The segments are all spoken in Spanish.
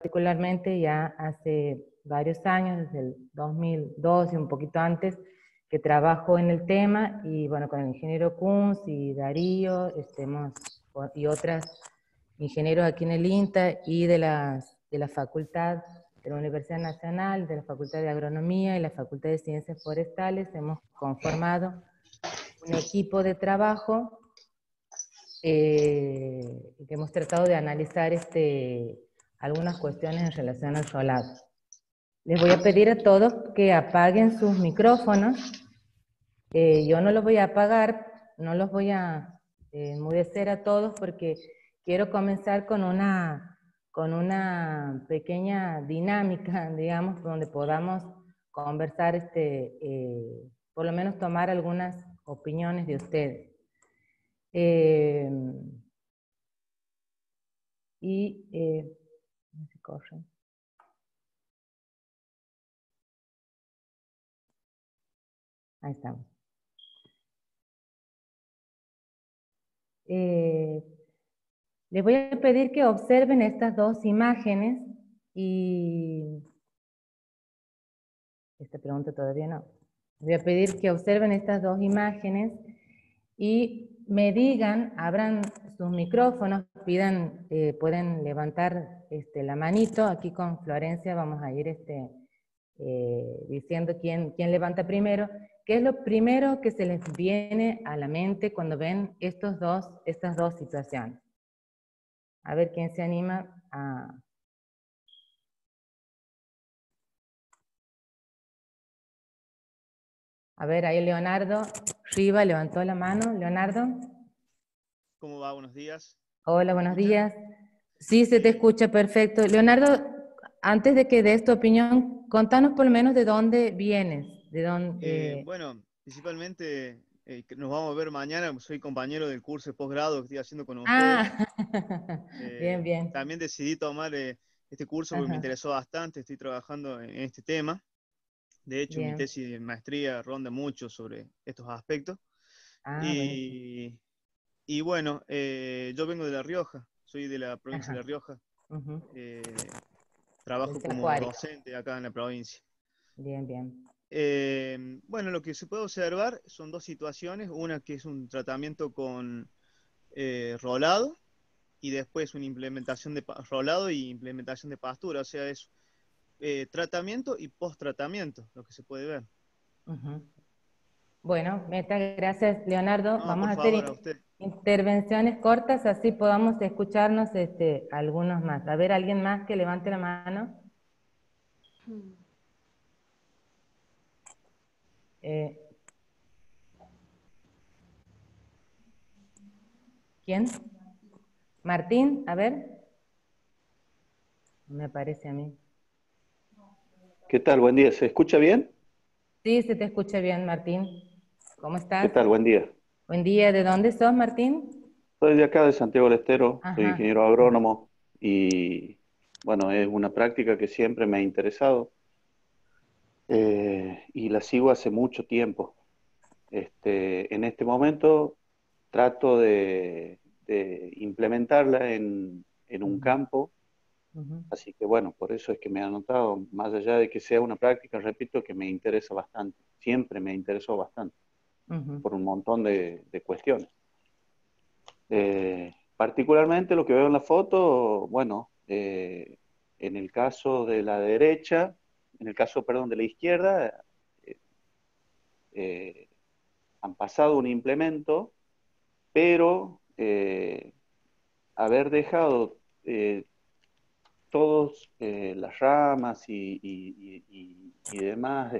particularmente ya hace varios años, desde el 2002 y un poquito antes, que trabajo en el tema, y bueno, con el ingeniero Kunz y Darío, y otras ingenieros aquí en el INTA y de la facultad de la Universidad Nacional, de la Facultad de Agronomía y la Facultad de Ciencias Forestales, hemos conformado un equipo de trabajo que hemos tratado de analizar algunas cuestiones en relación al rolado. Les voy a pedir a todos que apaguen sus micrófonos. Yo no los voy a apagar, no los voy a enmudecer a todos porque quiero comenzar con una pequeña dinámica, digamos, donde podamos conversar, por lo menos tomar algunas opiniones de ustedes. No se corre. Ahí estamos. Les voy a pedir que observen estas dos imágenes y... Esta pregunta todavía no. Les voy a pedir que observen estas dos imágenes y me digan, abran sus micrófonos, pueden levantar la manito. Aquí con Florencia vamos a ir diciendo quién levanta primero. ¿Qué es lo primero que se les viene a la mente cuando ven estas dos situaciones? A ver quién se anima a... A ver, ahí Leonardo Riva levantó la mano. Leonardo. ¿Cómo va? Buenos días. Hola, buenos días. Sí, se te escucha perfecto. Leonardo, antes de que des tu opinión, contanos por lo menos de dónde vienes. Bueno, principalmente que nos vamos a ver mañana. Soy compañero del curso de posgrado que estoy haciendo con ustedes. Ah, bien, bien. También decidí tomar este curso porque me Ajá, interesó bastante. Estoy trabajando en este tema. De hecho, mi bien. tesis de maestría ronda mucho sobre estos aspectos. Ah, buenísimo. Y bueno, yo vengo de La Rioja, soy de la provincia de Ajá. La Rioja. Ujú. Del Trabajo Cerro como Árico. docente acá en la provincia. Bien, bien. Bueno, lo que se puede observar son dos situaciones, una que es un tratamiento con rolado y después una implementación de rolado y implementación de pastura, o sea, es tratamiento y post-tratamiento, lo que se puede ver. Ujú. Bueno, gracias, Leonardo. No, Vamos por a hacer favor, a usted. intervenciones cortas, así podamos escucharnos algunos más. A ver, ¿alguien más que levante la mano? Eh, ¿Quién? Martín, a ver. Me parece a mí. ¿Qué tal? Buen día. ¿Se escucha bien? Sí, se te escucha bien, Martín. ¿Cómo ¿Qué estás? tal? Buen día. Buen día. ¿De dónde sos, Martín? Soy de acá, de Santiago del Estero, soy Ajá. ingeniero agrónomo y bueno, es una práctica que siempre me ha interesado y la sigo hace mucho tiempo. En este momento trato de implementarla en un Ujú, campo, ujú, así que bueno, por eso es que me he anotado, más allá de que sea una práctica, repito, que me interesa bastante, siempre me interesó bastante, ujú, por un montón de cuestiones. Particularmente lo que veo en la foto, bueno, en el caso de la derecha, en el caso, perdón, de la izquierda, eh, eh, han pasado un implemento, pero haber dejado todas las ramas y demás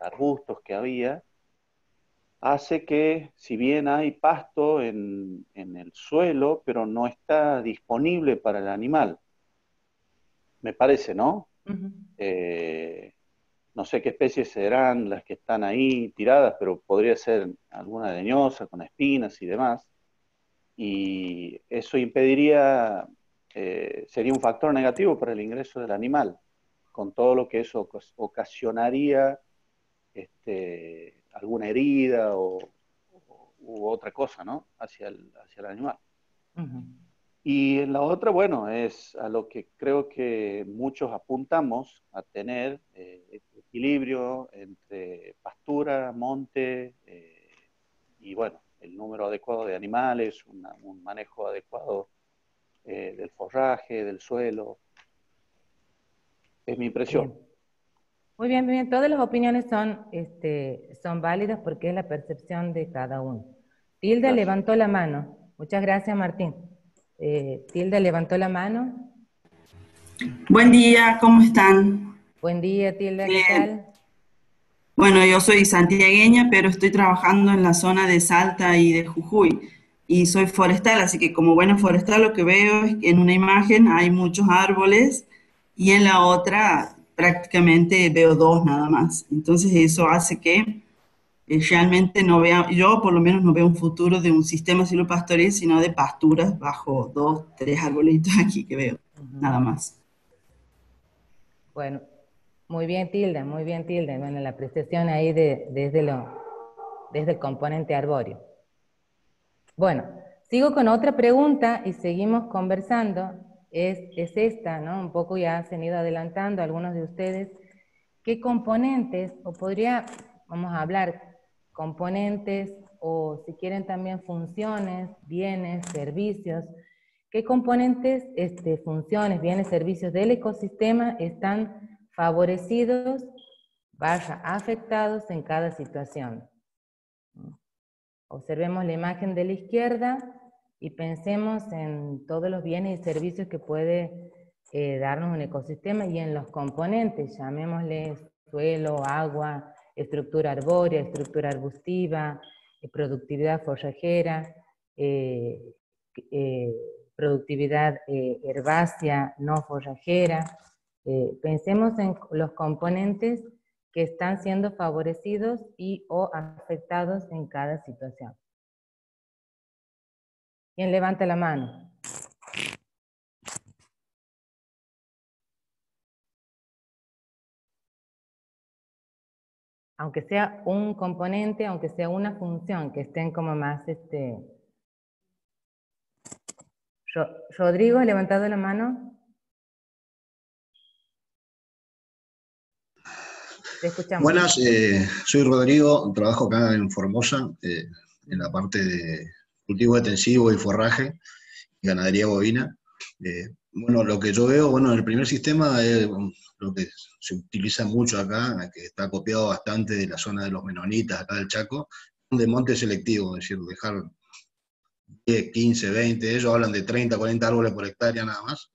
arbustos que había, hace que, si bien hay pasto en el suelo, pero no está disponible para el animal, me parece, ¿no? ujú. Eh, no sé qué especies serán las que están ahí tiradas, pero podría ser alguna leñosa con espinas y demás. Y eso impediría, sería un factor negativo para el ingreso del animal, con todo lo que eso ocasionaría alguna herida u otra cosa, ¿no? Hacia el animal. Ujú. Y en la otra, bueno, es a lo que creo que muchos apuntamos a tener equilibrio entre pastura, monte y, bueno, el número adecuado de animales, un manejo adecuado del forraje, del suelo. Es mi impresión. Bien. Muy bien, muy bien. Todas las opiniones son válidas porque es la percepción de cada uno. Tilda Gracias. levantó la mano. Muchas gracias, Martín. Tilda levantó la mano. Buen día, ¿cómo están? Buen día, Tilda, ¿qué tal? Bueno, yo soy santiagueña, pero estoy trabajando en la zona de Salta y de Jujuy. Y soy forestal, así que como buena forestal lo que veo es que en una imagen hay muchos árboles y en la otra prácticamente veo dos nada más. Entonces eso hace que realmente no vea, yo por lo menos no veo un futuro de un sistema silvopastoril, sino de pasturas bajo dos, tres arbolitos aquí que veo, Ujú. nada más. Bueno, muy bien, Tilda, muy bien, Tilda. Bueno, la apreciación ahí desde el componente arbóreo. Bueno, sigo con otra pregunta y seguimos conversando. Es esta, ¿no? Un poco ya se han ido adelantando algunos de ustedes. ¿Qué componentes, vamos a hablar, componentes o si quieren también funciones, bienes, servicios, qué componentes, funciones, bienes, servicios del ecosistema están favorecidos, afectados en cada situación? Observemos la imagen de la izquierda y pensemos en todos los bienes y servicios que puede darnos un ecosistema y en los componentes, llamémosle suelo, agua, estructura arbórea, estructura arbustiva, productividad forrajera, eh, eh, productividad herbácea, no forrajera. Pensemos en los componentes que están siendo favorecidos y o afectados en cada situación. ¿Quién levanta la mano? Aunque sea un componente, aunque sea una función, que estén como más, Rodrigo, ¿ha levantado la mano? Te escuchamos. Buenas, soy Rodrigo, trabajo acá en Formosa, en la parte de cultivo extensivo y forraje, y ganadería bovina. Bueno, lo que yo veo, bueno, el primer sistema es lo que se utiliza mucho acá, que está copiado bastante de la zona de los menonitas, acá del Chaco, de monte selectivo, es decir, dejar 10, 15, 20, ellos hablan de 30, 40 árboles por hectárea nada más.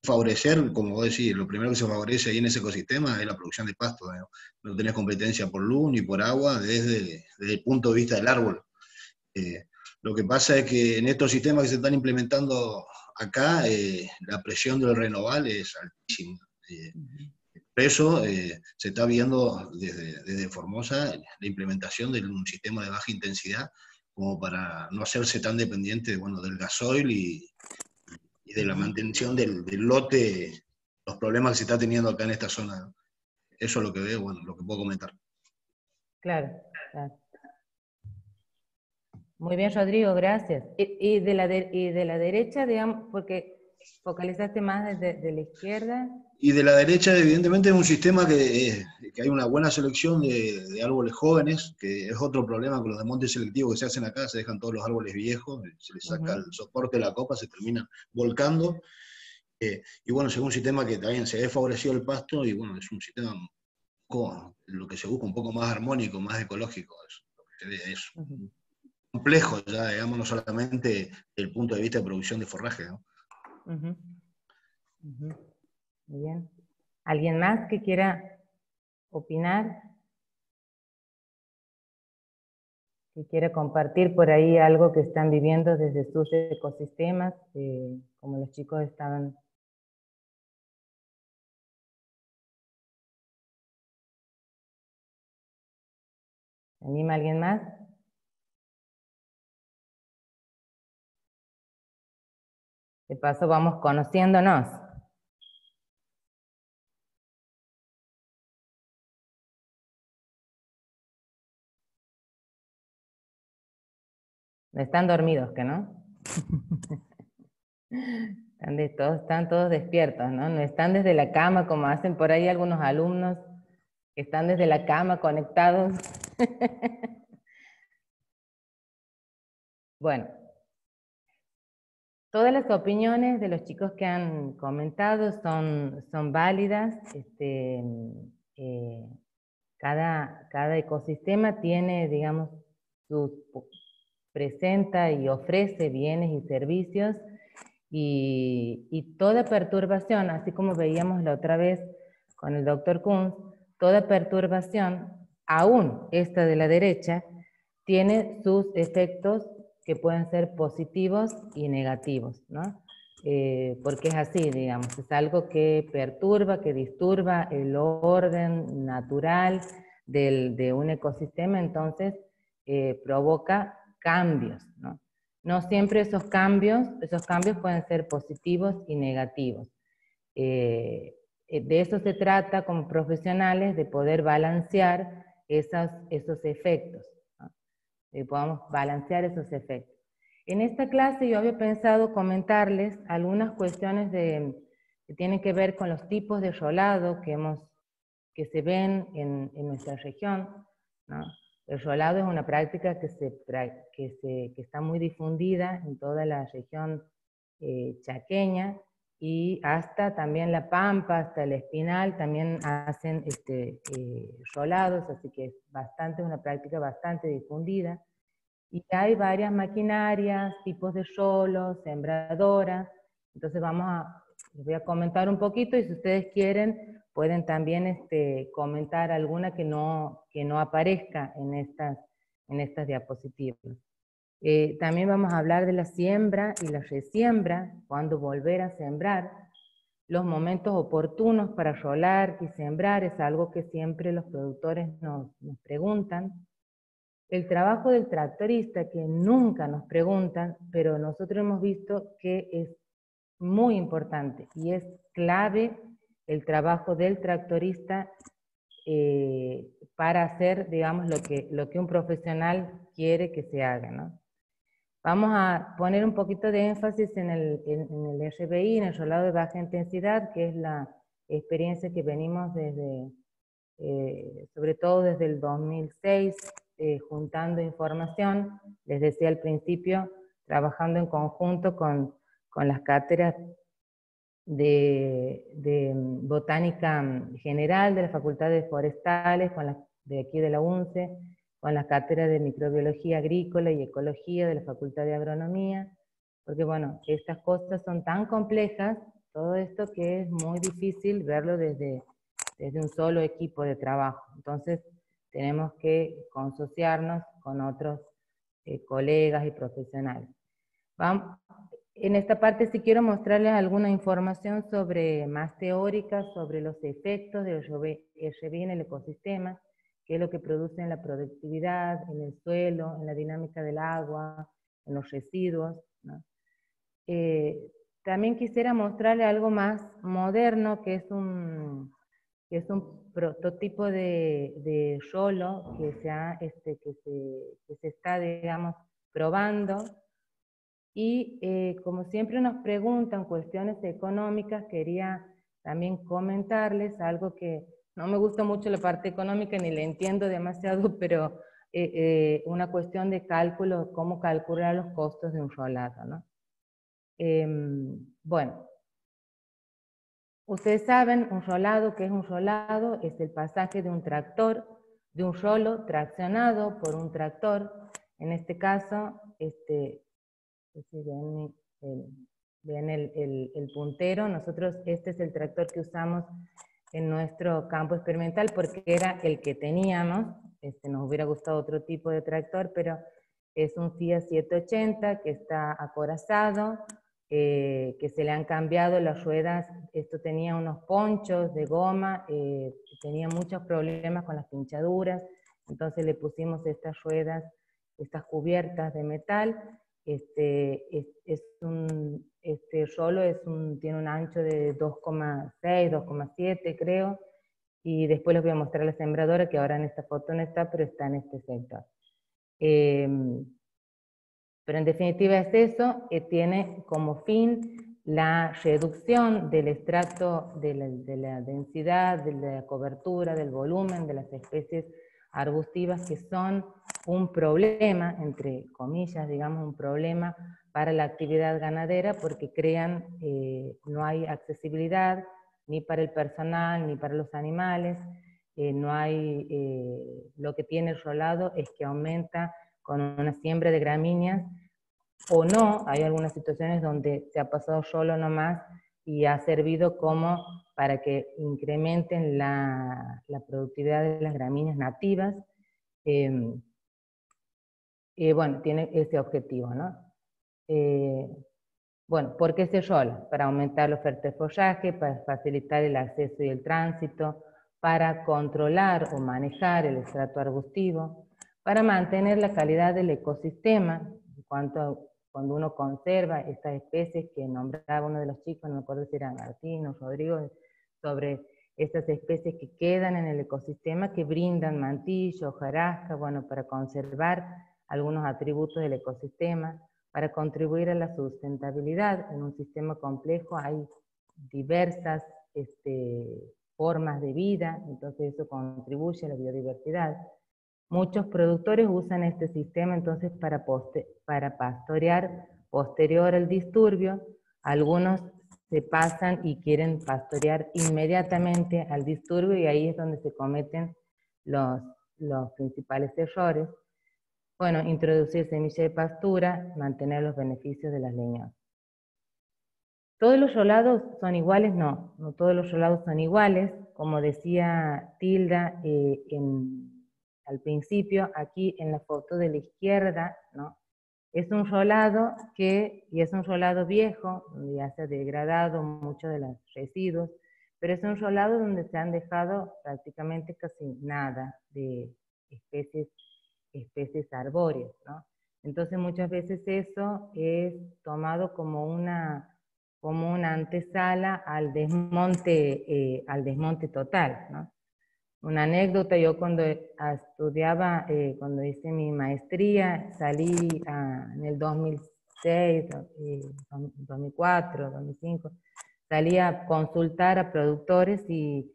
Favorecer, como vos decís, lo primero que se favorece ahí en ese ecosistema es la producción de pasto, ¿no? No tenés competencia por luz ni por agua desde el punto de vista del árbol. Lo que pasa es que en estos sistemas que se están implementando acá, la presión del renoval es altísima. Por eso se está viendo desde Formosa la implementación de un sistema de baja intensidad como para no hacerse tan dependiente, bueno, del gasoil y de la mantención del lote, los problemas que se está teniendo acá en esta zona. Eso es lo que veo, bueno, lo que puedo comentar. Claro, claro. Muy bien, Rodrigo, gracias. Y de la derecha, digamos, porque focalizaste más desde la izquierda. Y de la derecha, evidentemente, es un sistema que hay una buena selección de árboles jóvenes, que es otro problema con los de monte selectivo que se hacen acá, se dejan todos los árboles viejos, se les saca el soporte de la copa, se terminan volcando. Y bueno, es un sistema que también se ve favorecido el pasto, y bueno, es un sistema, lo que se busca, un poco más armónico, más ecológico, lo que se ve eso. Complejo ya, digamos, no solamente desde el punto de vista de producción de forraje, ¿no? Muy bien. ¿Alguien más que quiera opinar? Que quiera compartir por ahí algo que están viviendo desde sus ecosistemas, como los chicos estaban. ¿Anima alguien más? De paso vamos conociéndonos. Están dormidos, ¿que no? Están todos despiertos, ¿no? No están desde la cama como hacen por ahí algunos alumnos que están desde la cama conectados. Bueno, todas las opiniones de los chicos que han comentado son válidas. Cada ecosistema tiene, digamos, presenta y ofrece bienes y servicios, y toda perturbación, así como veíamos la otra vez con el doctor Kunz, toda perturbación, aún esta de la derecha, tiene sus efectos que pueden ser positivos y negativos, ¿no? Porque es así, digamos, es algo que perturba, que disturba el orden natural de un ecosistema, entonces provoca cambios, ¿no? No siempre esos cambios pueden ser positivos y negativos. De eso se trata como profesionales, de poder balancear esos efectos, ¿no? Podamos balancear esos efectos. En esta clase yo había pensado comentarles algunas cuestiones que tienen que ver con los tipos de rolado que se ven en nuestra región, ¿no? El rolado es una práctica que está muy difundida en toda la región chaqueña, y hasta también La Pampa, hasta El Espinal, también hacen rolados, así que es una práctica bastante difundida. Y hay varias maquinarias, tipos de rolos, sembradoras. Entonces les voy a comentar un poquito, y si ustedes quieren, pueden también comentar alguna que no aparezca en estas diapositivas. También vamos a hablar de la siembra y la resiembra, cuándo volver a sembrar, los momentos oportunos para rolar y sembrar, es algo que siempre los productores nos preguntan. El trabajo del tractorista, que nunca nos preguntan, pero nosotros hemos visto que es muy importante y es clave el trabajo del tractorista para hacer, digamos, lo que un profesional quiere que se haga, ¿no? Vamos a poner un poquito de énfasis en el RBI, en el rolado de baja intensidad, que es la experiencia que venimos sobre todo desde el 2006, juntando información, les decía al principio, trabajando en conjunto con las cátedras de Botánica General de la Facultad de Forestales, con las de aquí de la UNCE, con las cátedras de Microbiología Agrícola y Ecología de la Facultad de Agronomía, porque bueno, estas cosas son tan complejas, todo esto, que es muy difícil verlo desde un solo equipo de trabajo. Entonces tenemos que consociarnos con otros colegas y profesionales. En esta parte sí quiero mostrarles alguna información más teórica sobre los efectos del RBI en el ecosistema, qué es lo que produce en la productividad, en el suelo, en la dinámica del agua, en los residuos, ¿no? También quisiera mostrarles algo más moderno, que es un prototipo de rolo que se está, digamos, probando. Y como siempre nos preguntan cuestiones económicas, quería también comentarles algo que no me gusta mucho la parte económica, ni la entiendo demasiado, pero una cuestión de cálculo, cómo calcular los costos de un rolado, ¿no? Bueno, ustedes saben, un rolado, ¿qué es un rolado? Es el pasaje de un tractor, de un rolo traccionado por un tractor. En este caso, si ven el puntero, nosotros este es el tractor que usamos en nuestro campo experimental porque era el que teníamos. Nos hubiera gustado otro tipo de tractor, pero es un Fiat 780 que está acorazado, que se le han cambiado las ruedas. Esto tenía unos ponchos de goma, tenía muchos problemas con las pinchaduras, entonces le pusimos estas ruedas, estas cubiertas de metal. Este rolo tiene un ancho de 2,6, 2,7 creo, y después les voy a mostrar la sembradora, que ahora en esta foto no está, pero está en este sector. Pero en definitiva es eso, tiene como fin la reducción del extracto, de la densidad, de la cobertura, del volumen de las especies arbustivas, que son un problema, entre comillas, digamos, un problema para la actividad ganadera, porque crean, no hay accesibilidad ni para el personal, ni para los animales, no hay, lo que tiene el rolado es que aumenta con una siembra de gramíneas, o no, hay algunas situaciones donde se ha pasado solo nomás y ha servido como para que incrementen la productividad de las gramíneas nativas. Bueno, tiene ese objetivo, ¿no? Bueno, ¿por qué se rola? Para aumentar la oferta de follaje, para facilitar el acceso y el tránsito, para controlar o manejar el estrato arbustivo, para mantener la calidad del ecosistema, cuando uno conserva estas especies que nombraba uno de los chicos, no me acuerdo si era Martín o Rodrigo, sobre estas especies que quedan en el ecosistema, que brindan mantillo, hojarasca, bueno, para conservar algunos atributos del ecosistema, para contribuir a la sustentabilidad. En un sistema complejo hay diversas formas de vida, entonces eso contribuye a la biodiversidad. Muchos productores usan este sistema entonces para pastorear posterior al disturbio. Algunos se pasan y quieren pastorear inmediatamente al disturbio, y ahí es donde se cometen los principales errores. Bueno, introducir semilla de pastura, mantener los beneficios de las leñosas. ¿Todos los rolados son iguales? No, no todos los rolados son iguales. Como decía Tilda al principio, aquí en la foto de la izquierda, ¿no? Es un rolado y es un rolado viejo, donde ya se ha degradado mucho de los residuos, pero es un rolado donde se han dejado prácticamente casi nada de especies arbóreas, ¿no? Entonces muchas veces eso es tomado como una antesala al desmonte total, ¿no? Una anécdota: yo cuando estudiaba, cuando hice mi maestría, salí en el 2006, 2004, 2005, salí a consultar a productores y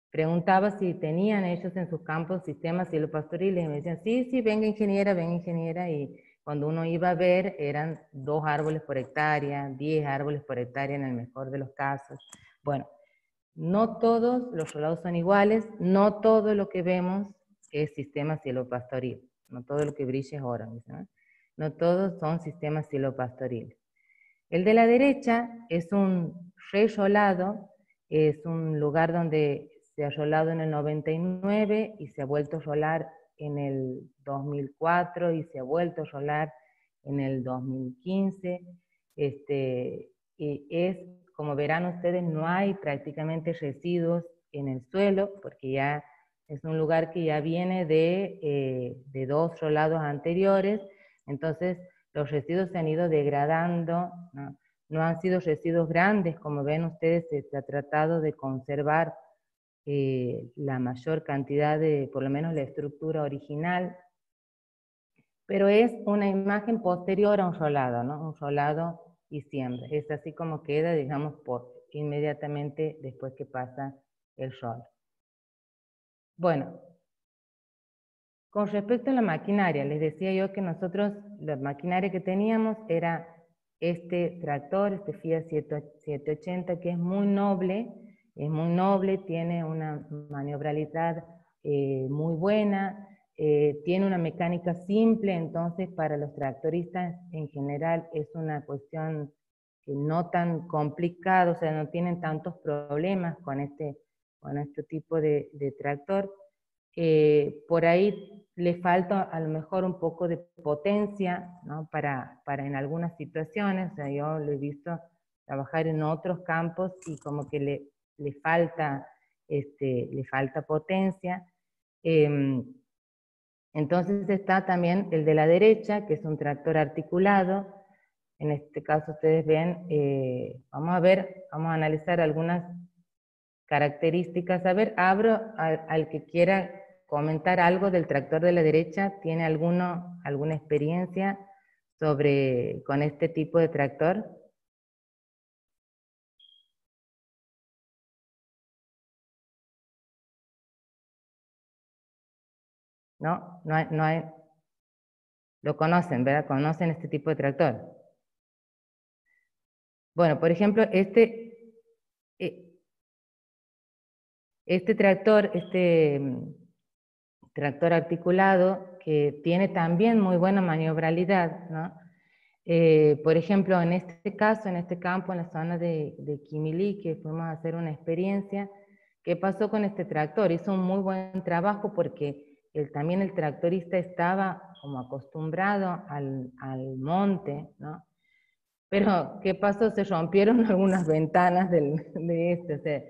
preguntaba si tenían ellos en sus campos sistemas silvopastoriles, y me decían, sí, venga ingeniera, y cuando uno iba a ver, eran 2 árboles por hectárea, 10 árboles por hectárea en el mejor de los casos. Bueno, no todos los rolados son iguales, no todo lo que vemos es sistema silvopastoril, no todo lo que brilla es oro, ¿no? No todos son sistemas silvopastoriles. El de la derecha es un re-rolado, es un lugar donde se ha rolado en el 99 y se ha vuelto a rolar en el 2004 y se ha vuelto a rolar en el 2015. Y es, como verán ustedes, no hay prácticamente residuos en el suelo, porque ya es un lugar que ya viene de 2 rolados anteriores. Entonces los residuos se han ido degradando, ¿no? No han sido residuos grandes, como ven ustedes, se ha tratado de conservar la mayor cantidad de, por lo menos la estructura original, pero es una imagen posterior a un rolado, ¿no? Un rolado y siembra. Es así como queda, digamos, inmediatamente después que pasa el rol. Bueno, con respecto a la maquinaria, les decía yo que nosotros, la maquinaria que teníamos era este tractor, este Fiat 780, que es muy noble, tiene una maniobrabilidad muy buena, tiene una mecánica simple, entonces para los tractoristas en general es una cuestión que no tan complicada, o sea, no tienen tantos problemas con este tipo de tractor. Por ahí le falta a lo mejor un poco de potencia, ¿no? para en algunas situaciones. O sea, yo lo he visto trabajar en otros campos y como que le falta potencia. Entonces está también el de la derecha, que es un tractor articulado. En este caso ustedes ven, vamos a analizar algunas características. A ver, abro al que quiera comentar algo del tractor de la derecha. ¿Tiene alguna experiencia con este tipo de tractor? ¿no? Lo conocen, ¿verdad? Conocen este tipo de tractor. Bueno, por ejemplo, este tractor articulado, que tiene también muy buena maniobrabilidad, ¿no? Por ejemplo, en este caso, en este campo, en la zona de Quimilí, que fuimos a hacer una experiencia, ¿qué pasó con este tractor? Hizo un muy buen trabajo porque también el tractorista estaba como acostumbrado al monte, ¿no? Pero, ¿qué pasó? Se rompieron algunas ventanas de este. O sea,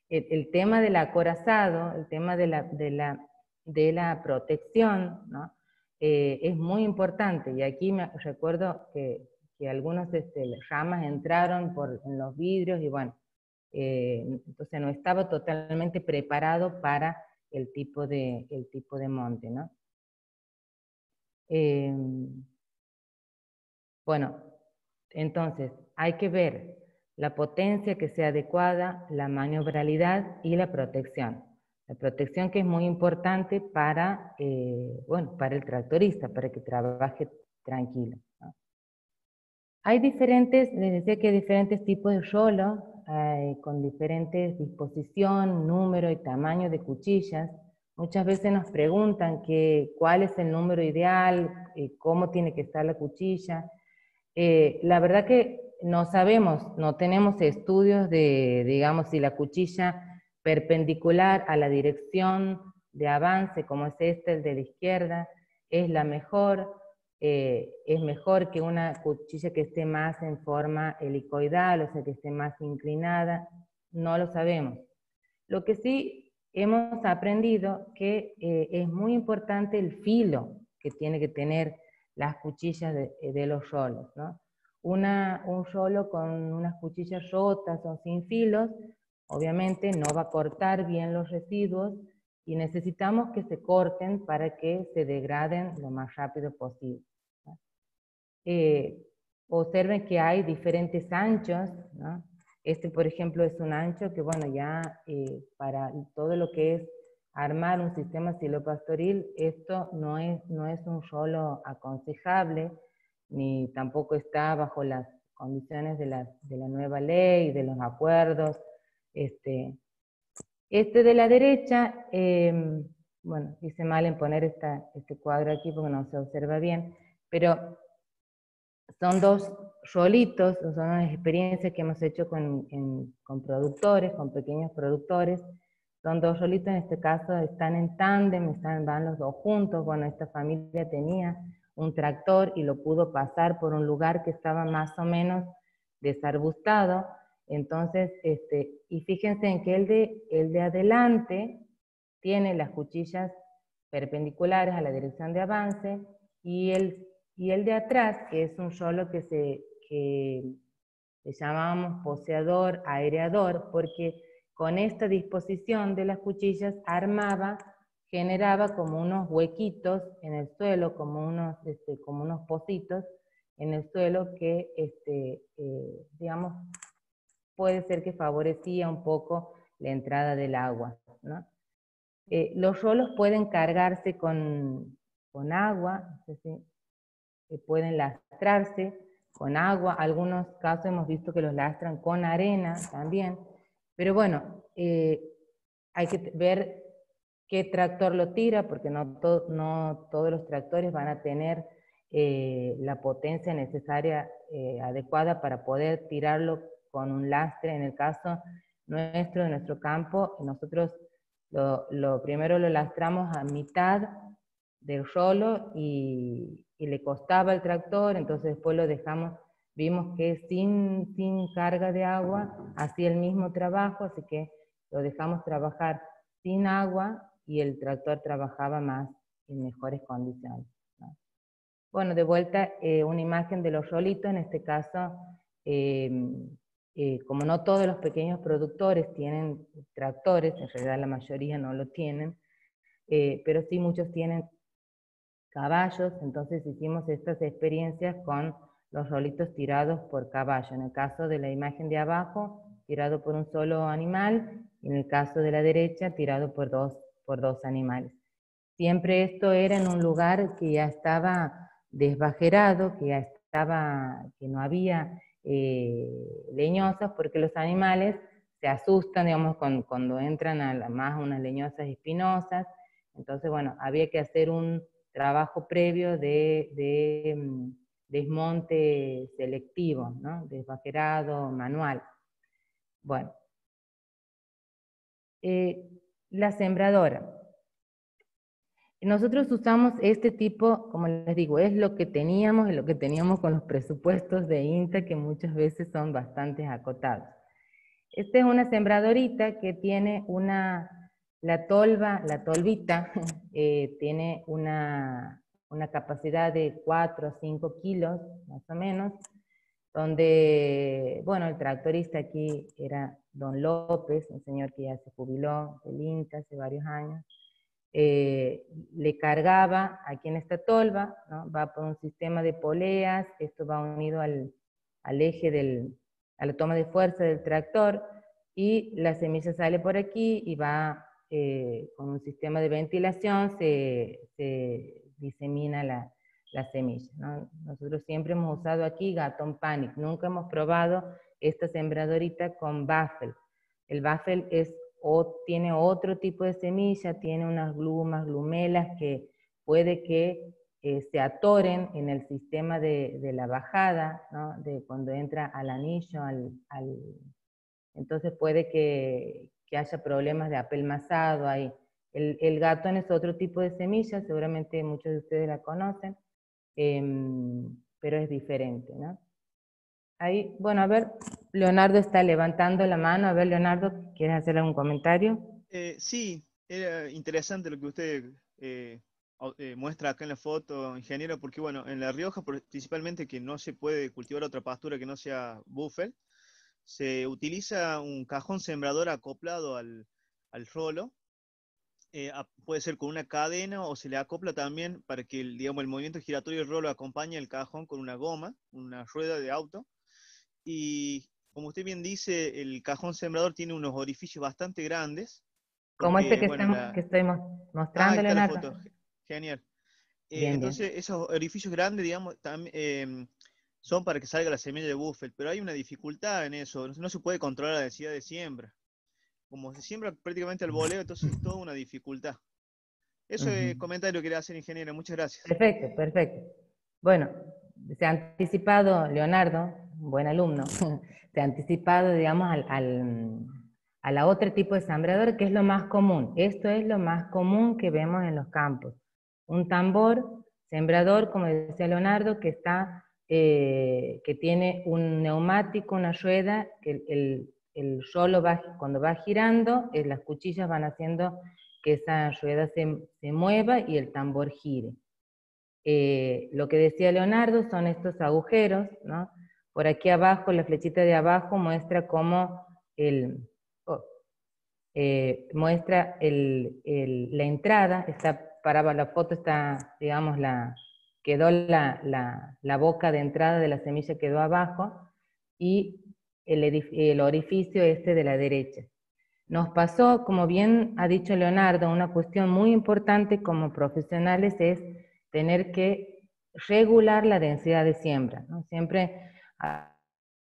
el tema del acorazado, el tema de la protección, ¿no? Es muy importante. Y aquí me recuerdo que algunos ramas entraron en los vidrios y bueno, entonces no estaba totalmente preparado para el tipo de monte, ¿no? Bueno, entonces hay que ver la potencia que sea adecuada, la maniobrabilidad y la protección. La protección, que es muy importante para, para el tractorista, para que trabaje tranquilo, ¿no? Hay les decía que hay diferentes tipos de rolo, con diferentes disposición, número y tamaño de cuchillas. Muchas veces nos preguntan cuál es el número ideal, cómo tiene que estar la cuchilla. La verdad que no sabemos, no tenemos estudios de, digamos, si la cuchilla perpendicular a la dirección de avance, como es el de la izquierda, es la mejor. Es mejor que una cuchilla que esté más en forma helicoidal, o sea, que esté más inclinada. No lo sabemos. Lo que sí hemos aprendido que es muy importante el filo que tiene que tener las cuchillas de los rolos, ¿no? Un rolo con unas cuchillas rotas o sin filos, obviamente no va a cortar bien los residuos y necesitamos que se corten para que se degraden lo más rápido posible, ¿no? Observen que hay diferentes anchos, ¿no? Este, por ejemplo, es un ancho que, bueno, ya para todo lo que es armar un sistema silopastoril, esto no es un rolo aconsejable, ni tampoco está bajo las condiciones de la nueva ley, de los acuerdos. Este de la derecha, bueno, hice mal en poner este cuadro aquí porque no se observa bien, pero son dos rolitos, son unas experiencias que hemos hecho con productores, con pequeños productores. Son dos rolitos, en este caso están en tándem, van los dos juntos. Bueno, esta familia tenía un tractor y lo pudo pasar por un lugar que estaba más o menos desarbustado. Entonces, y fíjense en que el de adelante tiene las cuchillas perpendiculares a la dirección de avance, y el de atrás, que es un rolo que le llamábamos poseador, aereador, porque con esta disposición de las cuchillas generaba como unos huequitos en el suelo, como unos pocitos en el suelo que, digamos, puede ser que favorecía un poco la entrada del agua, ¿no? Los rolos pueden cargarse con agua, no sé si pueden lastrarse con agua. Algunos casos hemos visto que los lastran con arena también. Pero bueno, hay que ver qué tractor lo tira, porque no todos los tractores van a tener la potencia necesaria, adecuada para poder tirarlo con un lastre. En el caso nuestro, de nuestro campo, nosotros primero lo lastramos a mitad del rolo y le costaba el tractor, entonces después lo dejamos, vimos que sin carga de agua hacía el mismo trabajo, así que lo dejamos trabajar sin agua y el tractor trabajaba más en mejores condiciones, ¿no? Bueno, de vuelta una imagen de los rolitos, en este caso, como no todos los pequeños productores tienen tractores, en realidad la mayoría no lo tienen, pero sí muchos tienen caballos, entonces hicimos estas experiencias con los rolitos tirados por caballo. En el caso de la imagen de abajo, tirado por un solo animal, y en el caso de la derecha, tirado por dos animales. siempre esto era en un lugar que ya estaba desbajerado, que no había leñosas, porque los animales se asustan, digamos, cuando entran más unas leñosas espinosas. Entonces, bueno, había que hacer un trabajo previo de desmonte selectivo, ¿no? Desbajerado, manual. Bueno, la sembradora. Nosotros usamos este tipo, como les digo, es lo que teníamos con los presupuestos de INTA, que muchas veces son bastante acotados. Esta es una sembradorita que tiene la tolvita, tiene una capacidad de 4 a 5 kilos, más o menos, donde, bueno, el tractorista aquí era don López, un señor que ya se jubiló del INTA hace varios años. Le cargaba aquí en esta tolva, ¿no? Va por un sistema de poleas, esto va unido al eje a la toma de fuerza del tractor, y la semilla sale por aquí y va con un sistema de ventilación, se disemina la semilla, ¿no? Nosotros siempre hemos usado aquí Gatton Panic, nunca hemos probado esta sembradorita con Baffle. El Baffle tiene otro tipo de semilla, tiene unas glumas, glumelas que puede que se atoren en el sistema de la bajada, ¿no? De cuando entra al anillo, entonces puede que haya problemas de apelmazado ahí. El Gatton es otro tipo de semilla, seguramente muchos de ustedes la conocen, pero es diferente, ¿no? Ahí, bueno, a ver, Leonardo está levantando la mano. A ver, Leonardo, ¿quieres hacer algún comentario? Sí, era interesante lo que usted muestra acá en la foto, ingeniero, porque bueno, en La Rioja principalmente, que no se puede cultivar otra pastura que no sea búfal, se utiliza un cajón sembrador acoplado al rolo. Puede ser con una cadena o se le acopla también para que digamos, el movimiento giratorio del rolo acompañe el cajón con una goma, una rueda de auto. Y como usted bien dice, el cajón sembrador tiene unos orificios bastante grandes. Como este Porque, que, bueno, que estoy mostrando, ahí está la Leonardo. foto. Genial. Bien, Entonces, bien. esos orificios grandes, digamos, son para que salga la semilla de búfal, pero hay una dificultad en eso. No se puede controlar la densidad de siembra. Como se siembra prácticamente al voleo, entonces es toda una dificultad. Eso es comentario que quería hacer, ingeniero. Muchas gracias. Perfecto, perfecto. Bueno, se ha anticipado, Leonardo, un buen alumno, se ha anticipado, digamos, a la otro tipo de sembrador, que es lo más común. Esto es lo más común que vemos en los campos. Un tambor sembrador, como decía Leonardo, que tiene un neumático, una rueda, que el rolo cuando va girando, las cuchillas van haciendo que esa rueda se mueva y el tambor gire. Lo que decía Leonardo son estos agujeros, ¿no? Por aquí abajo, la flechita de abajo muestra cómo muestra la entrada, la foto está, digamos, quedó la boca de entrada de la semilla quedó abajo, y el orificio de la derecha. Nos pasó, como bien ha dicho Leonardo, una cuestión muy importante como profesionales es tener que regular la densidad de siembra, ¿no? Siempre a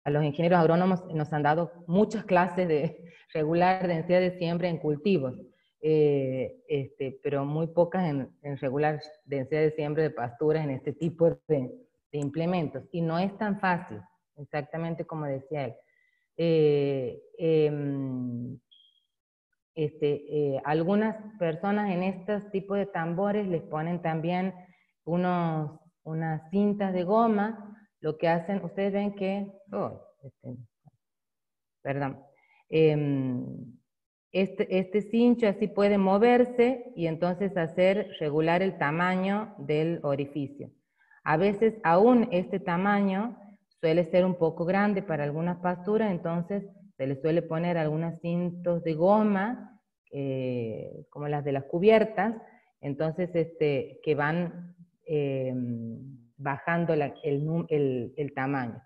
los ingenieros agrónomos nos han dado muchas clases de regular densidad de siembra en cultivos, pero muy pocas en regular densidad de siembra de pasturas en este tipo de implementos. Y no es tan fácil, exactamente como decía él. Algunas personas en estos tipos de tambores les ponen también unas cintas de goma. Lo que hacen, ustedes ven que, perdón, este cincho así puede moverse y entonces regular el tamaño del orificio. A veces aún este tamaño suele ser un poco grande para algunas pasturas, entonces se le suele poner algunas cintos de goma, como las de las cubiertas, entonces que van bajando el tamaño.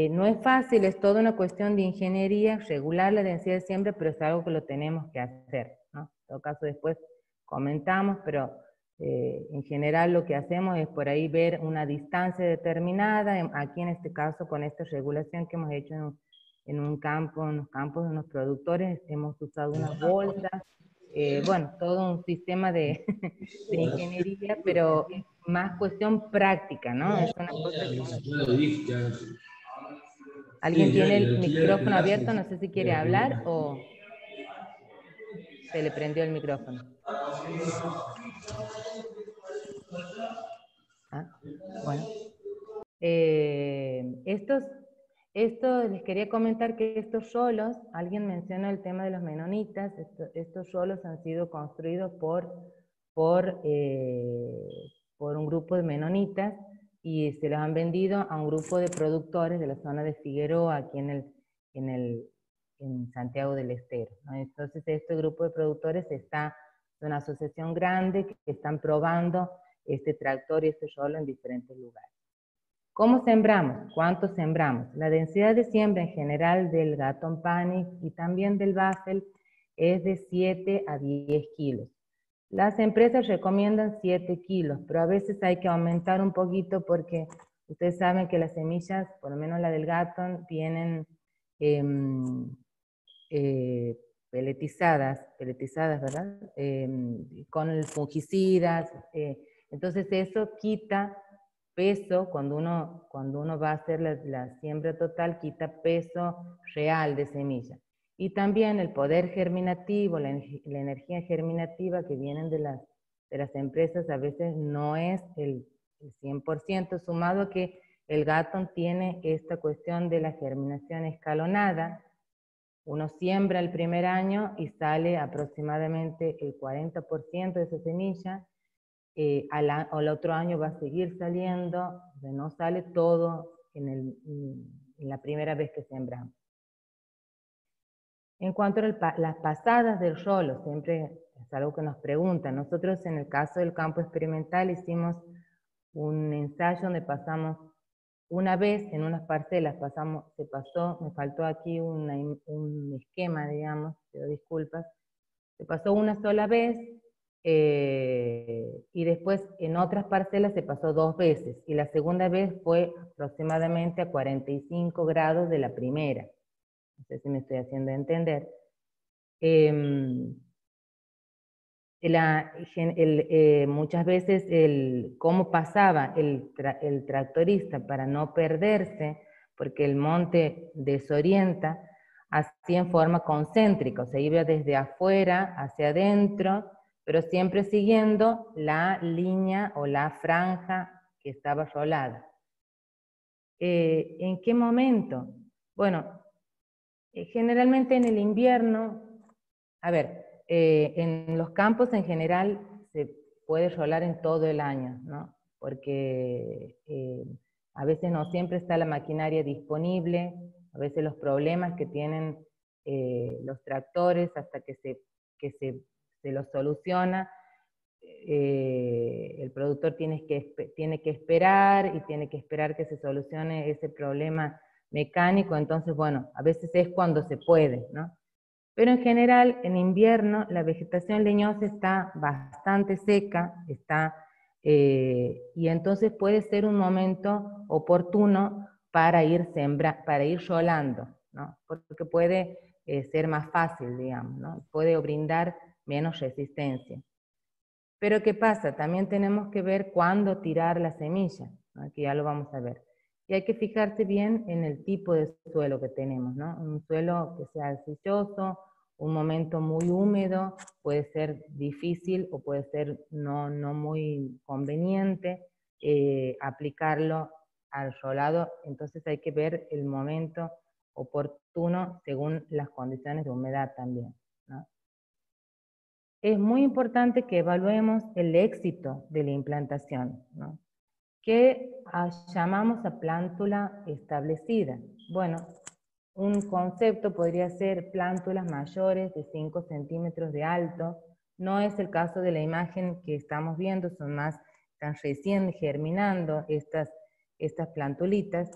No es fácil, es toda una cuestión de ingeniería, regular la densidad de siembra, pero es algo que lo tenemos que hacer, ¿no? En todo caso, después comentamos, pero en general lo que hacemos es por ahí ver una distancia determinada, aquí en este caso con esta regulación que hemos hecho en un campo, en los campos de unos productores, hemos usado unas bolsas, bueno, todo un sistema de ingeniería, pero más cuestión práctica, ¿no? Es una cosa que uno... ¿Alguien tiene el micrófono abierto? No sé si quiere hablar o se le prendió el micrófono. Ah, bueno. Esto les quería comentar que estos rolos, alguien mencionó el tema de los menonitas, estos rolos han sido construidos por un grupo de menonitas y se los han vendido a un grupo de productores de la zona de Figueroa, aquí en Santiago del Estero, ¿no? Entonces este grupo de productores es una asociación grande que están probando este tractor y este rolo en diferentes lugares. ¿Cómo sembramos? ¿Cuánto sembramos? La densidad de siembra en general del Gatton Panic y también del Baffel es de 7 a 10 kilos. Las empresas recomiendan 7 kilos, pero a veces hay que aumentar un poquito porque ustedes saben que las semillas, por lo menos la del Gatton, vienen peletizadas, ¿verdad? Con fungicidas, entonces eso quita peso, cuando uno va a hacer la siembra total, quita peso real de semilla. Y también el poder germinativo, la energía germinativa que vienen de las empresas a veces no es el 100%, sumado a que el Gatton tiene esta cuestión de la germinación escalonada. Uno siembra el primer año y sale aproximadamente el 40% de esa semilla, al otro año va a seguir saliendo, no sale todo en la primera vez que sembramos. En cuanto a las pasadas del rolo, siempre es algo que nos preguntan. Nosotros en el caso del campo experimental hicimos un ensayo donde pasamos una vez en unas parcelas, me faltó aquí un esquema, digamos, pido disculpas, se pasó una sola vez, y después en otras parcelas se pasó 2 veces, y la segunda vez fue aproximadamente a 45 grados de la primera. No sé si me estoy haciendo entender. Muchas veces cómo pasaba el tractorista para no perderse, porque el monte desorienta, así en forma concéntrica, o sea, iba desde afuera hacia adentro, pero siempre siguiendo la línea o la franja que estaba rolada. ¿En qué momento? Bueno, generalmente en el invierno, a ver, en los campos en general se puede rolar en todo el año, ¿no? Porque a veces no siempre está la maquinaria disponible, a veces los problemas que tienen los tractores hasta que se los soluciona, el productor tiene que esperar y tiene que esperar que se solucione ese problema mecánico, entonces bueno, a veces es cuando se puede, ¿no? Pero en general, en invierno, la vegetación leñosa está bastante seca, y entonces puede ser un momento oportuno para ir rolando, ¿no? Porque puede ser más fácil, digamos, ¿no? Puede brindar menos resistencia. Pero ¿qué pasa? También tenemos que ver cuándo tirar la semilla, ¿no? Que ya lo vamos a ver. Y hay que fijarse bien en el tipo de suelo que tenemos, ¿no? Un suelo que sea arcilloso, un momento muy húmedo, puede ser difícil o puede ser no muy conveniente aplicarlo al rolado, entonces hay que ver el momento oportuno según las condiciones de humedad también, ¿no? Es muy importante que evaluemos el éxito de la implantación, ¿no? ¿Qué llamamos a plántula establecida? Bueno, un concepto podría ser plántulas mayores de 5 centímetros de alto. No es el caso de la imagen que estamos viendo, están recién germinando estas plantulitas,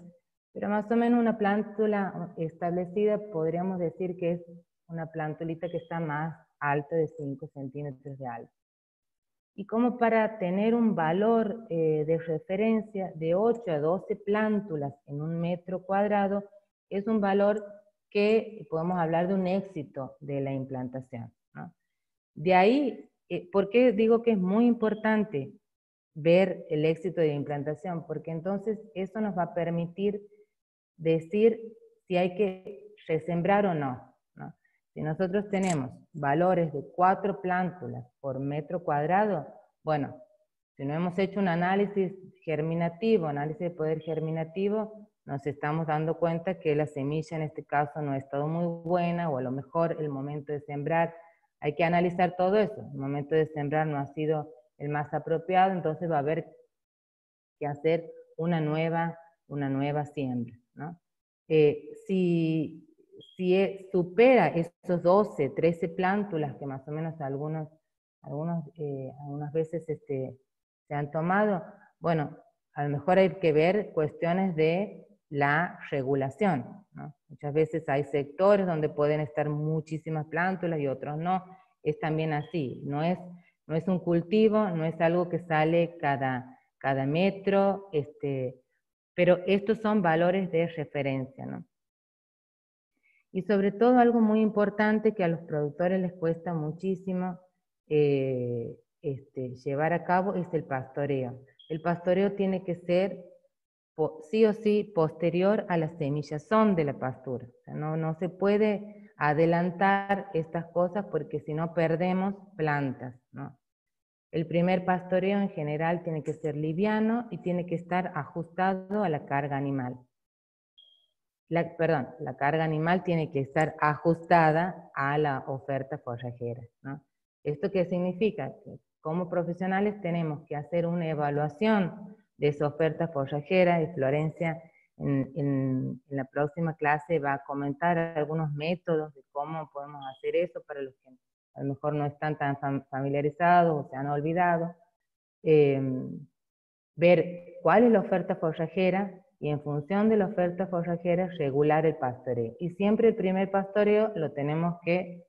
pero más o menos una plántula establecida podríamos decir que es una plantulita que está más alta de 5 centímetros de alto. y como para tener un valor de referencia de 8 a 12 plántulas en un metro cuadrado, es un valor que podemos hablar de un éxito de la implantación, ¿no? De ahí, ¿por qué digo que es muy importante ver el éxito de la implantación? Porque entonces eso nos va a permitir decir si hay que resembrar o no, ¿no? Si nosotros tenemos valores de 4 plántulas por metro cuadrado, bueno, si no hemos hecho un análisis germinativo, análisis de poder germinativo, nos estamos dando cuenta que la semilla en este caso no ha estado muy buena, o a lo mejor el momento de sembrar, hay que analizar todo eso, el momento de sembrar no ha sido el más apropiado, entonces va a haber que hacer una nueva siembra, ¿no? Si supera esos 12, 13 plántulas que más o menos algunas veces se han tomado, bueno, a lo mejor hay que ver cuestiones de la regulación, ¿no? Muchas veces hay sectores donde pueden estar muchísimas plántulas y otros no. Es también así, no es un cultivo, no es algo que sale cada metro, pero estos son valores de referencia, ¿no? Y sobre todo algo muy importante que a los productores les cuesta muchísimo llevar a cabo es el pastoreo. El pastoreo tiene que ser sí o sí posterior a la semillazón de la pastura. O sea, no se puede adelantar estas cosas porque si no perdemos plantas, ¿no? El primer pastoreo en general tiene que ser liviano y tiene que estar ajustado a la carga animal. La carga animal tiene que estar ajustada a la oferta forrajera, ¿no? ¿Esto qué significa? Que como profesionales tenemos que hacer una evaluación de esa oferta forrajera, y Florencia en la próxima clase va a comentar algunos métodos de cómo podemos hacer eso para los que a lo mejor no están tan familiarizados o se han olvidado. Ver cuál es la oferta forrajera y en función de la oferta forrajera regular el pastoreo. Y siempre el primer pastoreo lo tenemos que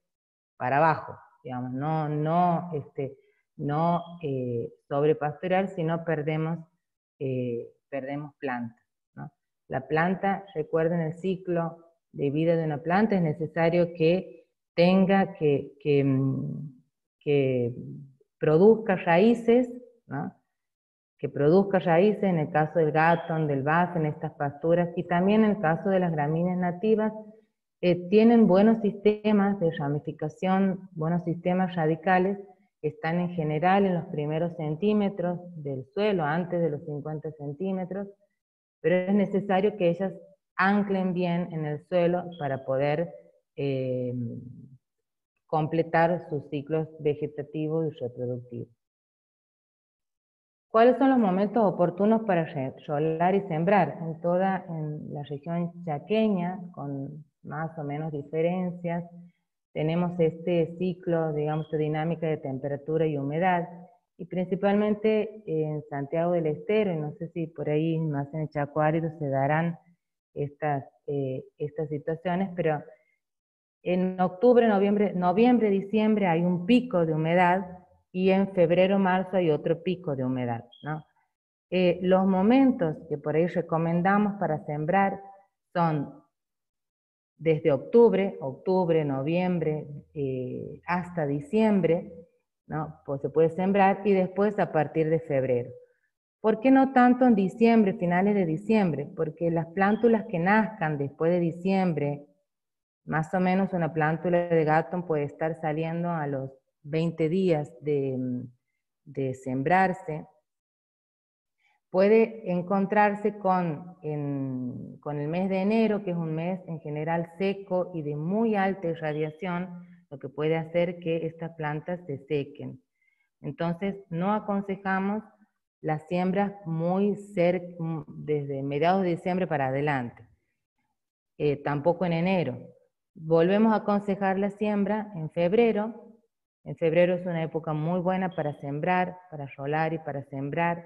para abajo, digamos, no sobrepastorear, sino perdemos plantas, ¿no? La planta, recuerden el ciclo de vida de una planta, es necesario que tenga, que produzca raíces, ¿no? Que produzca raíces, en el caso del gatón, del baf, en estas pasturas, y también en el caso de las gramíneas nativas, tienen buenos sistemas de ramificación, buenos sistemas radicales, que están en general en los primeros centímetros del suelo, antes de los 50 centímetros, pero es necesario que ellas anclen bien en el suelo para poder completar sus ciclos vegetativos y reproductivos. ¿Cuáles son los momentos oportunos para rolar y sembrar? En la región chaqueña, con más o menos diferencias, tenemos este ciclo, digamos, de dinámica de temperatura y humedad, y principalmente en Santiago del Estero, y no sé si por ahí más en el Chaco Árido se darán estas situaciones, pero en octubre, noviembre, diciembre hay un pico de humedad, y en febrero, marzo hay otro pico de humedad, ¿no? Los momentos que por ahí recomendamos para sembrar son desde octubre, noviembre, hasta diciembre, ¿no? Pues se puede sembrar, y después a partir de febrero. ¿Por qué no tanto en diciembre, finales de diciembre? Porque las plántulas que nazcan después de diciembre, más o menos una plántula de gatón puede estar saliendo a los 20 días de sembrarse. Puede encontrarse con el mes de enero, que es un mes en general seco y de muy alta irradiación, lo que puede hacer que estas plantas se sequen. Entonces, no aconsejamos las siembras muy cerca, desde mediados de diciembre para adelante. Tampoco en enero. Volvemos a aconsejar la siembra en febrero. En febrero es una época muy buena para sembrar, para rolar y para sembrar.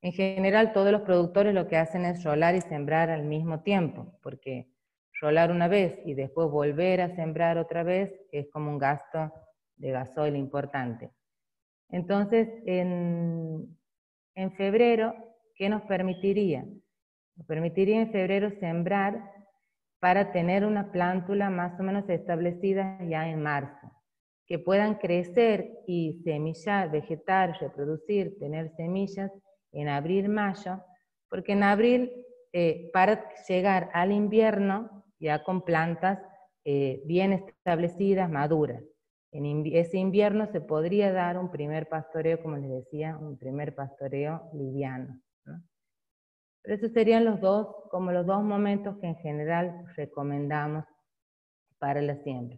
En general, todos los productores lo que hacen es rolar y sembrar al mismo tiempo, porque rolar una vez y después volver a sembrar otra vez es como un gasto de gasoil importante. Entonces, en febrero, ¿qué nos permitiría? Nos permitiría en febrero sembrar para tener una plántula más o menos establecida ya en marzo, que puedan crecer y semillar, vegetar, reproducir, tener semillas en abril, mayo, porque en abril, para llegar al invierno, ya con plantas bien establecidas, maduras. En ese invierno se podría dar un primer pastoreo, como les decía, un primer pastoreo liviano, ¿no? Pero esos serían los dos momentos que en general recomendamos para la siembra.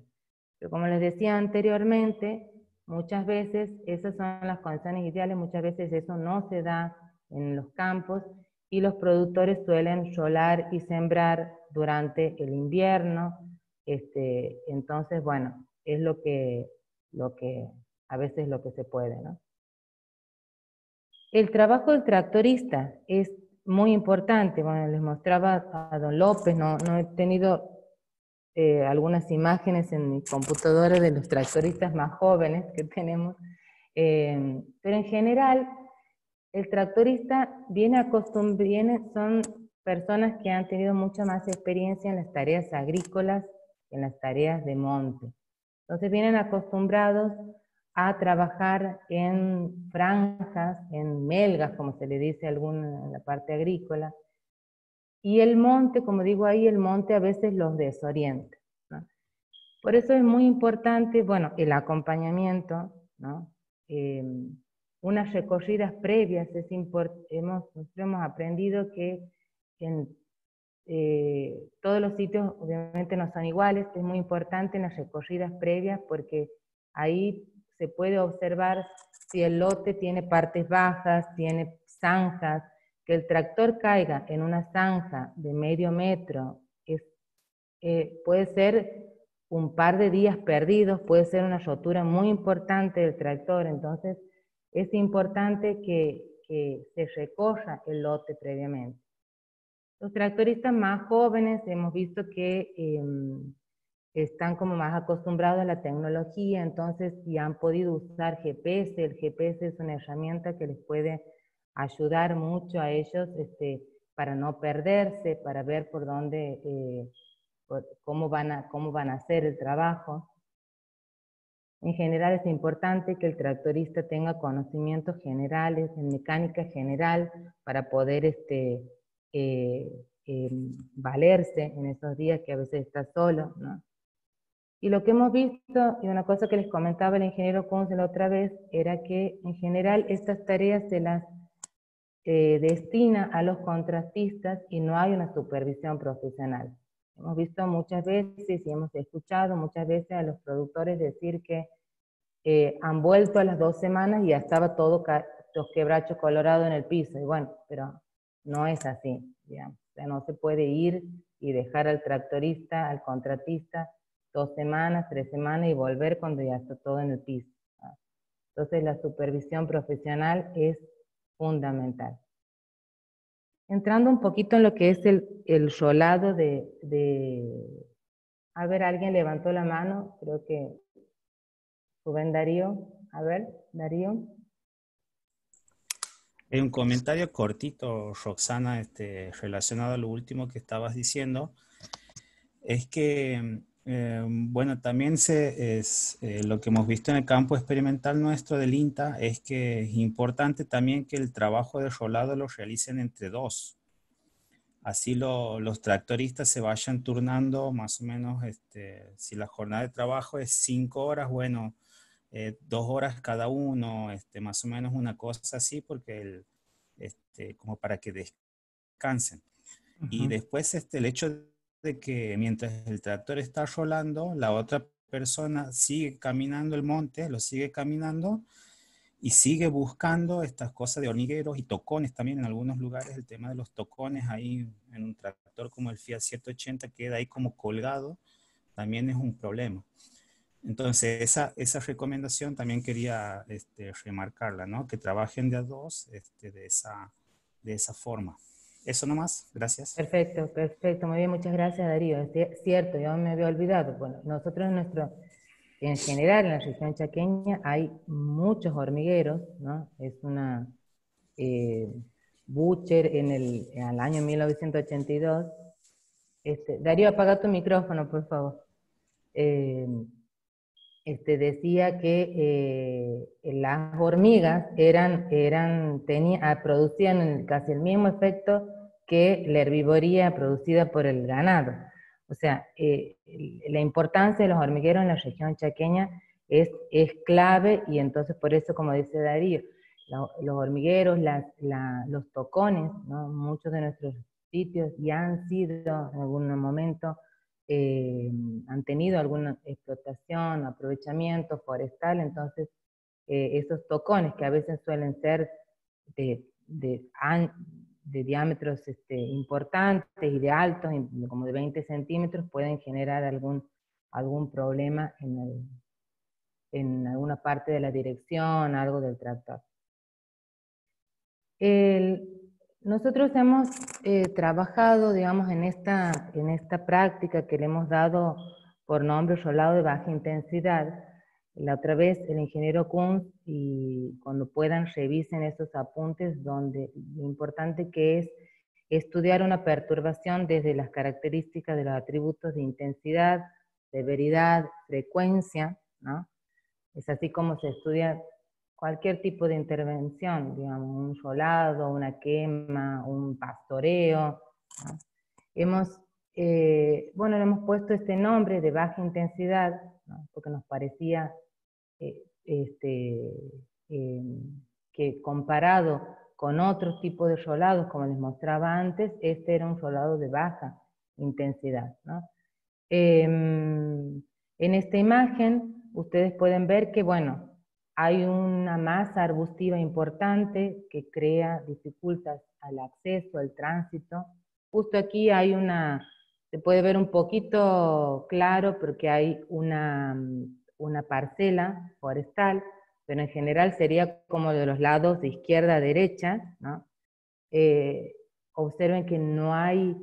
Pero como les decía anteriormente, muchas veces esas son las condiciones ideales, muchas veces eso no se da en los campos y los productores suelen solar y sembrar durante el invierno. Entonces, bueno, es lo que a veces lo que se puede, ¿no? El trabajo del tractorista es muy importante. Bueno, les mostraba a don López, no he tenido algunas imágenes en mi computadora de los tractoristas más jóvenes que tenemos, pero en general el tractorista son personas que han tenido mucha más experiencia en las tareas agrícolas, en las tareas de monte. Entonces vienen acostumbrados a trabajar en franjas, en melgas, como se le dice en la parte agrícola, y el monte, como digo ahí, el monte a veces los desorienta, ¿no? Por eso es muy importante, bueno, el acompañamiento, ¿no? Unas recorridas previas, nosotros hemos aprendido que en todos los sitios obviamente no son iguales, es muy importante en las recorridas previas porque ahí se puede observar si el lote tiene partes bajas, tiene zanjas. Que el tractor caiga en una zanja de medio metro puede ser un par de días perdidos, puede ser una rotura muy importante del tractor. Entonces es importante que se recorra el lote previamente. Los tractoristas más jóvenes hemos visto que están como más acostumbrados a la tecnología, entonces y han podido usar GPS. El GPS es una herramienta que les puede ayudar mucho a ellos para no perderse, para ver por dónde, cómo van a hacer el trabajo. En general es importante que el tractorista tenga conocimientos generales, en mecánica general, para poder valerse en esos días que a veces está solo, ¿no? Y lo que hemos visto, y una cosa que les comentaba el ingeniero Kunz la otra vez, era que en general estas tareas se las destina a los contratistas y no hay una supervisión profesional. Hemos visto muchas veces y hemos escuchado muchas veces a los productores decir que han vuelto a las 2 semanas y ya estaba todo los quebrachos colorados en el piso. Y bueno, pero no es así, digamos. O sea, no se puede ir y dejar al tractorista, al contratista, 2 semanas, 3 semanas y volver cuando ya está todo en el piso, ¿no? Entonces la supervisión profesional es fundamental. Entrando un poquito en lo que es el rolado a ver, alguien levantó la mano, creo que Rubén Darío. A ver, Darío. Hay un comentario cortito, Roxana, relacionado a lo último que estabas diciendo. Es que, bueno, también lo que hemos visto en el campo experimental nuestro del INTA es que es importante también que el trabajo de rolado lo realicen entre 2. Así los tractoristas se vayan turnando más o menos, si la jornada de trabajo es 5 horas, bueno, 2 horas cada uno, más o menos una cosa así, porque como para que descansen. Y después el hecho de que mientras el tractor está rolando, la otra persona sigue caminando el monte, lo sigue caminando y sigue buscando estas cosas de hormigueros y tocones también en algunos lugares. El tema de los tocones ahí en un tractor como el Fiat 180 queda ahí como colgado, también es un problema. Entonces esa recomendación también quería remarcarla, ¿no? Que trabajen de a 2 de esa forma. Eso nomás, gracias. Perfecto, muy bien, muchas gracias Darío. Es cierto, yo me había olvidado. Bueno, nosotros en nuestro en general en la región chaqueña hay muchos hormigueros, ¿no? Es una... Bucher al año 1982. Darío, apaga tu micrófono, por favor. Decía que las hormigas producían casi el mismo efecto que la herbivoría producida por el ganado. O sea, la importancia de los hormigueros en la región chaqueña es clave, y entonces por eso, como dice Darío, los hormigueros, los tocones, ¿no? Muchos de nuestros sitios ya han sido en algún momento, han tenido alguna explotación, aprovechamiento forestal, entonces esos tocones que a veces suelen ser de diámetros importantes y de altos, como de 20 centímetros, pueden generar algún problema en alguna parte de la dirección, algo del tractor. Nosotros hemos trabajado, digamos, en esta práctica que le hemos dado por nombre rolado de baja intensidad. La otra vez el ingeniero Kunz, y cuando puedan revisen esos apuntes, donde lo importante que es estudiar una perturbación desde las características de los atributos de intensidad, severidad, frecuencia, ¿no? Es así como se estudia cualquier tipo de intervención, digamos, un rolado, una quema, un pastoreo, ¿no? Le hemos puesto este nombre de baja intensidad, ¿no? Porque nos parecía que comparado con otros tipos de rolados, como les mostraba antes, este era un rolado de baja intensidad, ¿no? En esta imagen ustedes pueden ver que, bueno, hay una masa arbustiva importante que dificulta al acceso, al tránsito. Justo aquí hay se puede ver un poquito claro porque hay una parcela forestal, pero en general sería como de los lados de izquierda a derecha, ¿no? Observen que no hay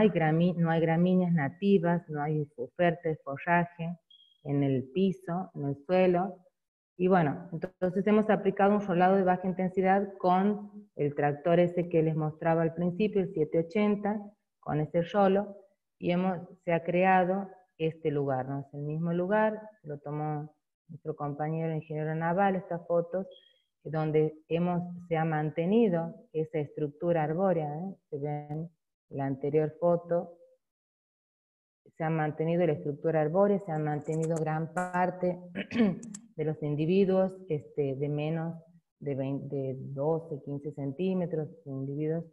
gramíneas nativas, no hay oferta de forraje en el piso, en el suelo. Y bueno, entonces hemos aplicado un rolado de baja intensidad con el tractor ese que les mostraba al principio, el 780, con ese rolo, y se ha creado este lugar, ¿no? Es el mismo lugar, lo tomó nuestro compañero ingeniero naval, estas fotos, donde se ha mantenido esa estructura arbórea, ¿eh? Se ven la anterior foto, se ha mantenido la estructura arbórea, se han mantenido gran parte de los individuos de menos de 12, 15 centímetros, individuos,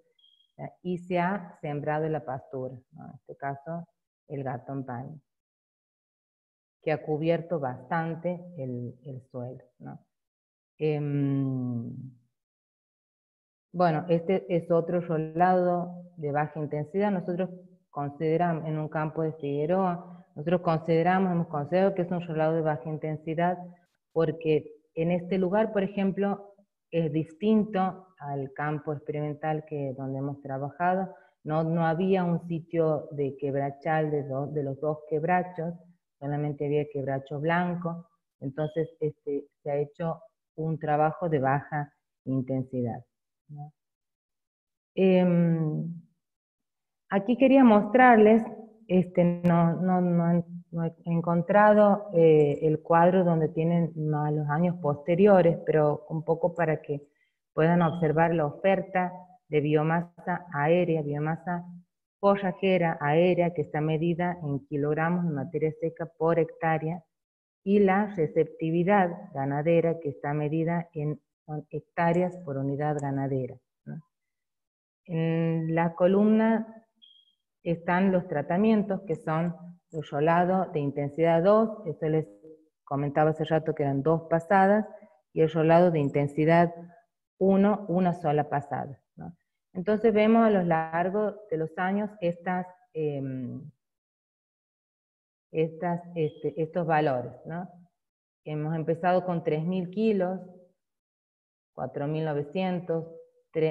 y se ha sembrado la pastura, ¿no? En este caso el gatón paño, que ha cubierto bastante el suelo, ¿no? Bueno, este es otro rolado de baja intensidad. Nosotros consideramos, en un campo de Figueroa, hemos considerado que es un rolado de baja intensidad porque en este lugar, por ejemplo, es distinto al campo experimental donde hemos trabajado. No había un sitio de quebrachal de los dos quebrachos, solamente había quebracho blanco. Entonces se ha hecho un trabajo de baja intensidad, ¿no? Aquí quería mostrarles, no he encontrado el cuadro donde tienen los años posteriores, pero un poco para que puedan observar la oferta de biomasa aérea, biomasa forrajera aérea, que está medida en kilogramos de materia seca por hectárea, y la receptividad ganadera, que está medida en hectáreas por unidad ganadera, ¿no? En la columna están los tratamientos, que son el rolado de intensidad 2, eso les comentaba hace rato que eran 2 pasadas, y el rolado de intensidad 1, una sola pasada, ¿no? Entonces vemos a lo largo de los años estos valores, ¿no? Hemos empezado con 3.000 kilos, 4.900,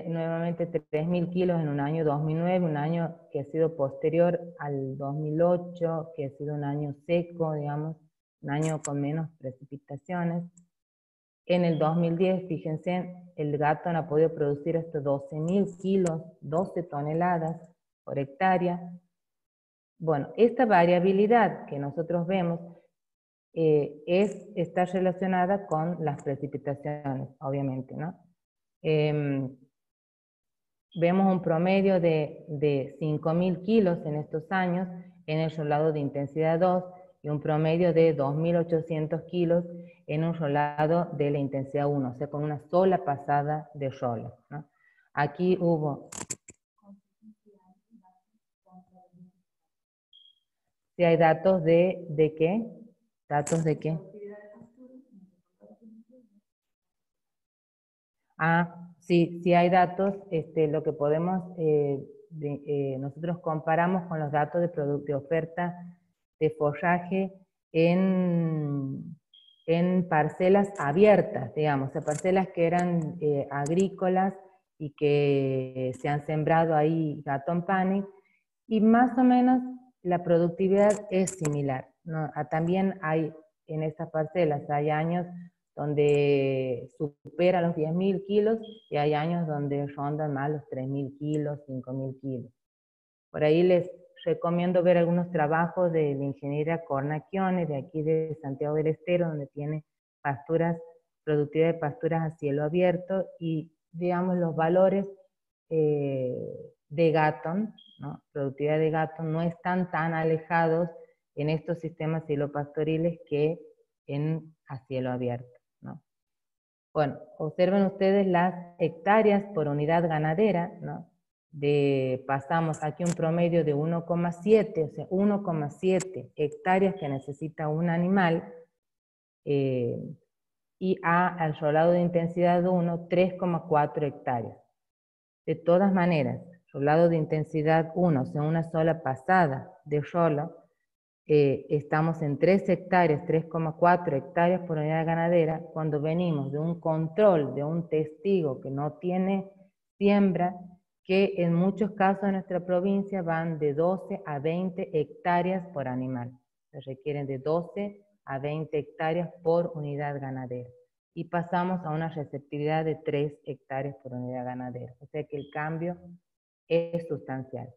nuevamente 3.000 kilos en un año 2009, un año que ha sido posterior al 2008, que ha sido un año seco, digamos, un año con menos precipitaciones. En el 2010, fíjense, el Gatton ha podido producir hasta 12.000 kilos, 12 toneladas por hectárea. Bueno, esta variabilidad que nosotros vemos está relacionada con las precipitaciones, obviamente, ¿no? Vemos un promedio de 5.000 kilos en estos años en el rolado de intensidad 2 y un promedio de 2.800 kilos en un rolado de la intensidad 1, o sea, con una sola pasada de rolo, ¿no? Aquí hubo... Si hay datos de qué, datos de qué. Sí hay datos, lo que podemos, nosotros comparamos con los datos de oferta de forraje en parcelas abiertas, digamos, o sea, parcelas que eran agrícolas y que se han sembrado ahí Gatton Panic, y más o menos la productividad es similar, ¿no? También hay en estas parcelas, hay años donde supera los 10.000 kilos y hay años donde rondan más los 3.000 kilos, 5.000 kilos. Por ahí les recomiendo ver algunos trabajos de la ingeniera Cornacchione, de aquí de Santiago del Estero, donde tiene pasturas, productividad de pasturas a cielo abierto, y digamos los valores de Gatton, ¿no? Productividad de Gatton no están tan alejados en estos sistemas silopastoriles que a cielo abierto, ¿no? Bueno, observen ustedes las hectáreas por unidad ganadera, ¿no? Pasamos aquí un promedio de 1,7, o sea, 1,7 hectáreas que necesita un animal, y al rolado de intensidad 1, 3,4 hectáreas. De todas maneras, rolado de intensidad 1, o sea, una sola pasada de rolo, estamos en 3 hectáreas, 3,4 hectáreas por unidad ganadera, cuando venimos de un control, de un testigo que no tiene siembra, que en muchos casos en nuestra provincia van de 12 a 20 hectáreas por animal. Se requieren de 12 a 20 hectáreas por unidad ganadera. Y pasamos a una receptividad de 3 hectáreas por unidad ganadera. O sea que el cambio es sustancial.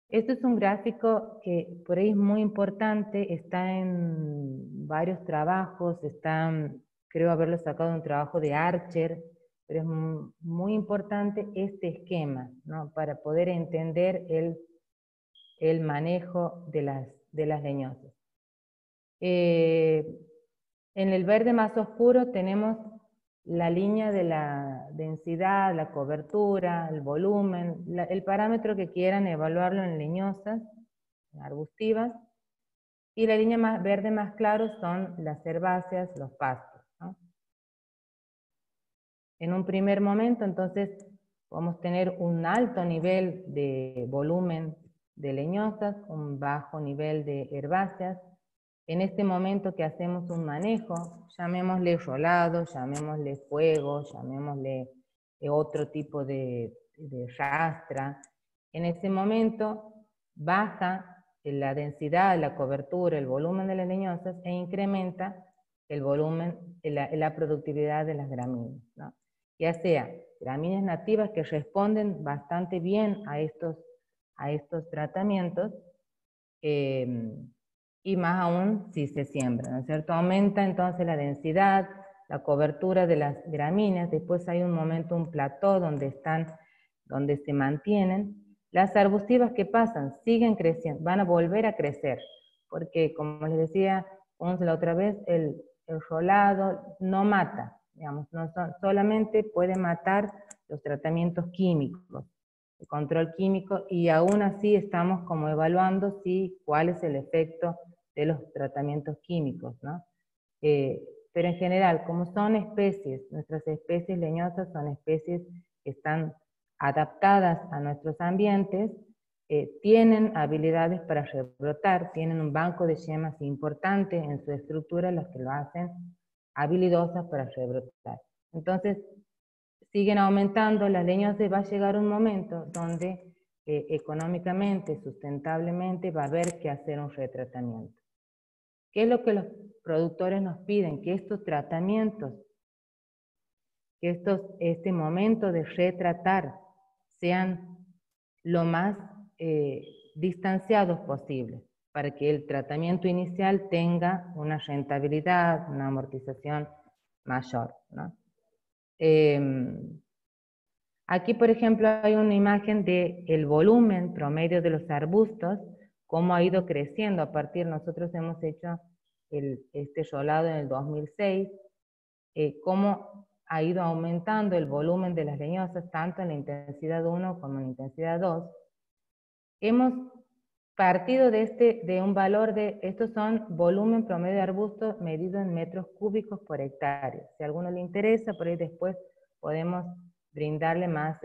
Este es un gráfico que por ahí es muy importante, está en varios trabajos, creo haberlo sacado de un trabajo de Archer, pero es muy importante este esquema, ¿no? Para poder entender el manejo de las leñosas. En el verde más oscuro tenemos la línea de la densidad, la cobertura, el volumen, el parámetro que quieran evaluarlo en leñosas, en arbustivas, y la línea verde más claro son las herbáceas, los pastos, ¿no? En un primer momento, entonces, vamos a tener un alto nivel de volumen de leñosas, un bajo nivel de herbáceas. En este momento que hacemos un manejo, llamémosle rolado, llamémosle fuego, llamémosle otro tipo de rastra, en ese momento baja la densidad, la cobertura, el volumen de las leñosas e incrementa el volumen, la productividad de las gramíneas, ¿no? Ya sea gramíneas nativas que responden bastante bien a estos tratamientos, y más aún si se siembra, ¿no es cierto? Aumenta entonces la densidad, la cobertura de las gramíneas, después hay un momento, un plató donde se mantienen. Las arbustivas, ¿qué pasan? Siguen creciendo, van a volver a crecer, porque como les decía la otra vez, el rolado no mata, digamos, solamente puede matar los tratamientos químicos, el control químico, y aún así estamos como evaluando cuál es el efecto de los tratamientos químicos, ¿no? Pero en general, como son especies, nuestras especies leñosas son especies que están adaptadas a nuestros ambientes, tienen habilidades para rebrotar, tienen un banco de yemas importante en su estructura, las que lo hacen habilidosas para rebrotar. Entonces, siguen aumentando las leñosas, va a llegar un momento donde económicamente, sustentablemente, va a haber que hacer un retratamiento. ¿Qué es lo que los productores nos piden? Que estos tratamientos, que este momento de retratar sean lo más distanciados posible, para que el tratamiento inicial tenga una rentabilidad, una amortización mayor, ¿no? Aquí, por ejemplo, hay una imagen del volumen promedio de los arbustos, cómo ha ido creciendo a partir, nosotros hemos hecho este rolado en el 2006, cómo ha ido aumentando el volumen de las leñosas, tanto en la intensidad 1 como en la intensidad 2. Hemos partido de un valor de, estos son volumen promedio de arbustos medido en metros cúbicos por hectárea. Si a alguno le interesa, por ahí después podemos brindarle más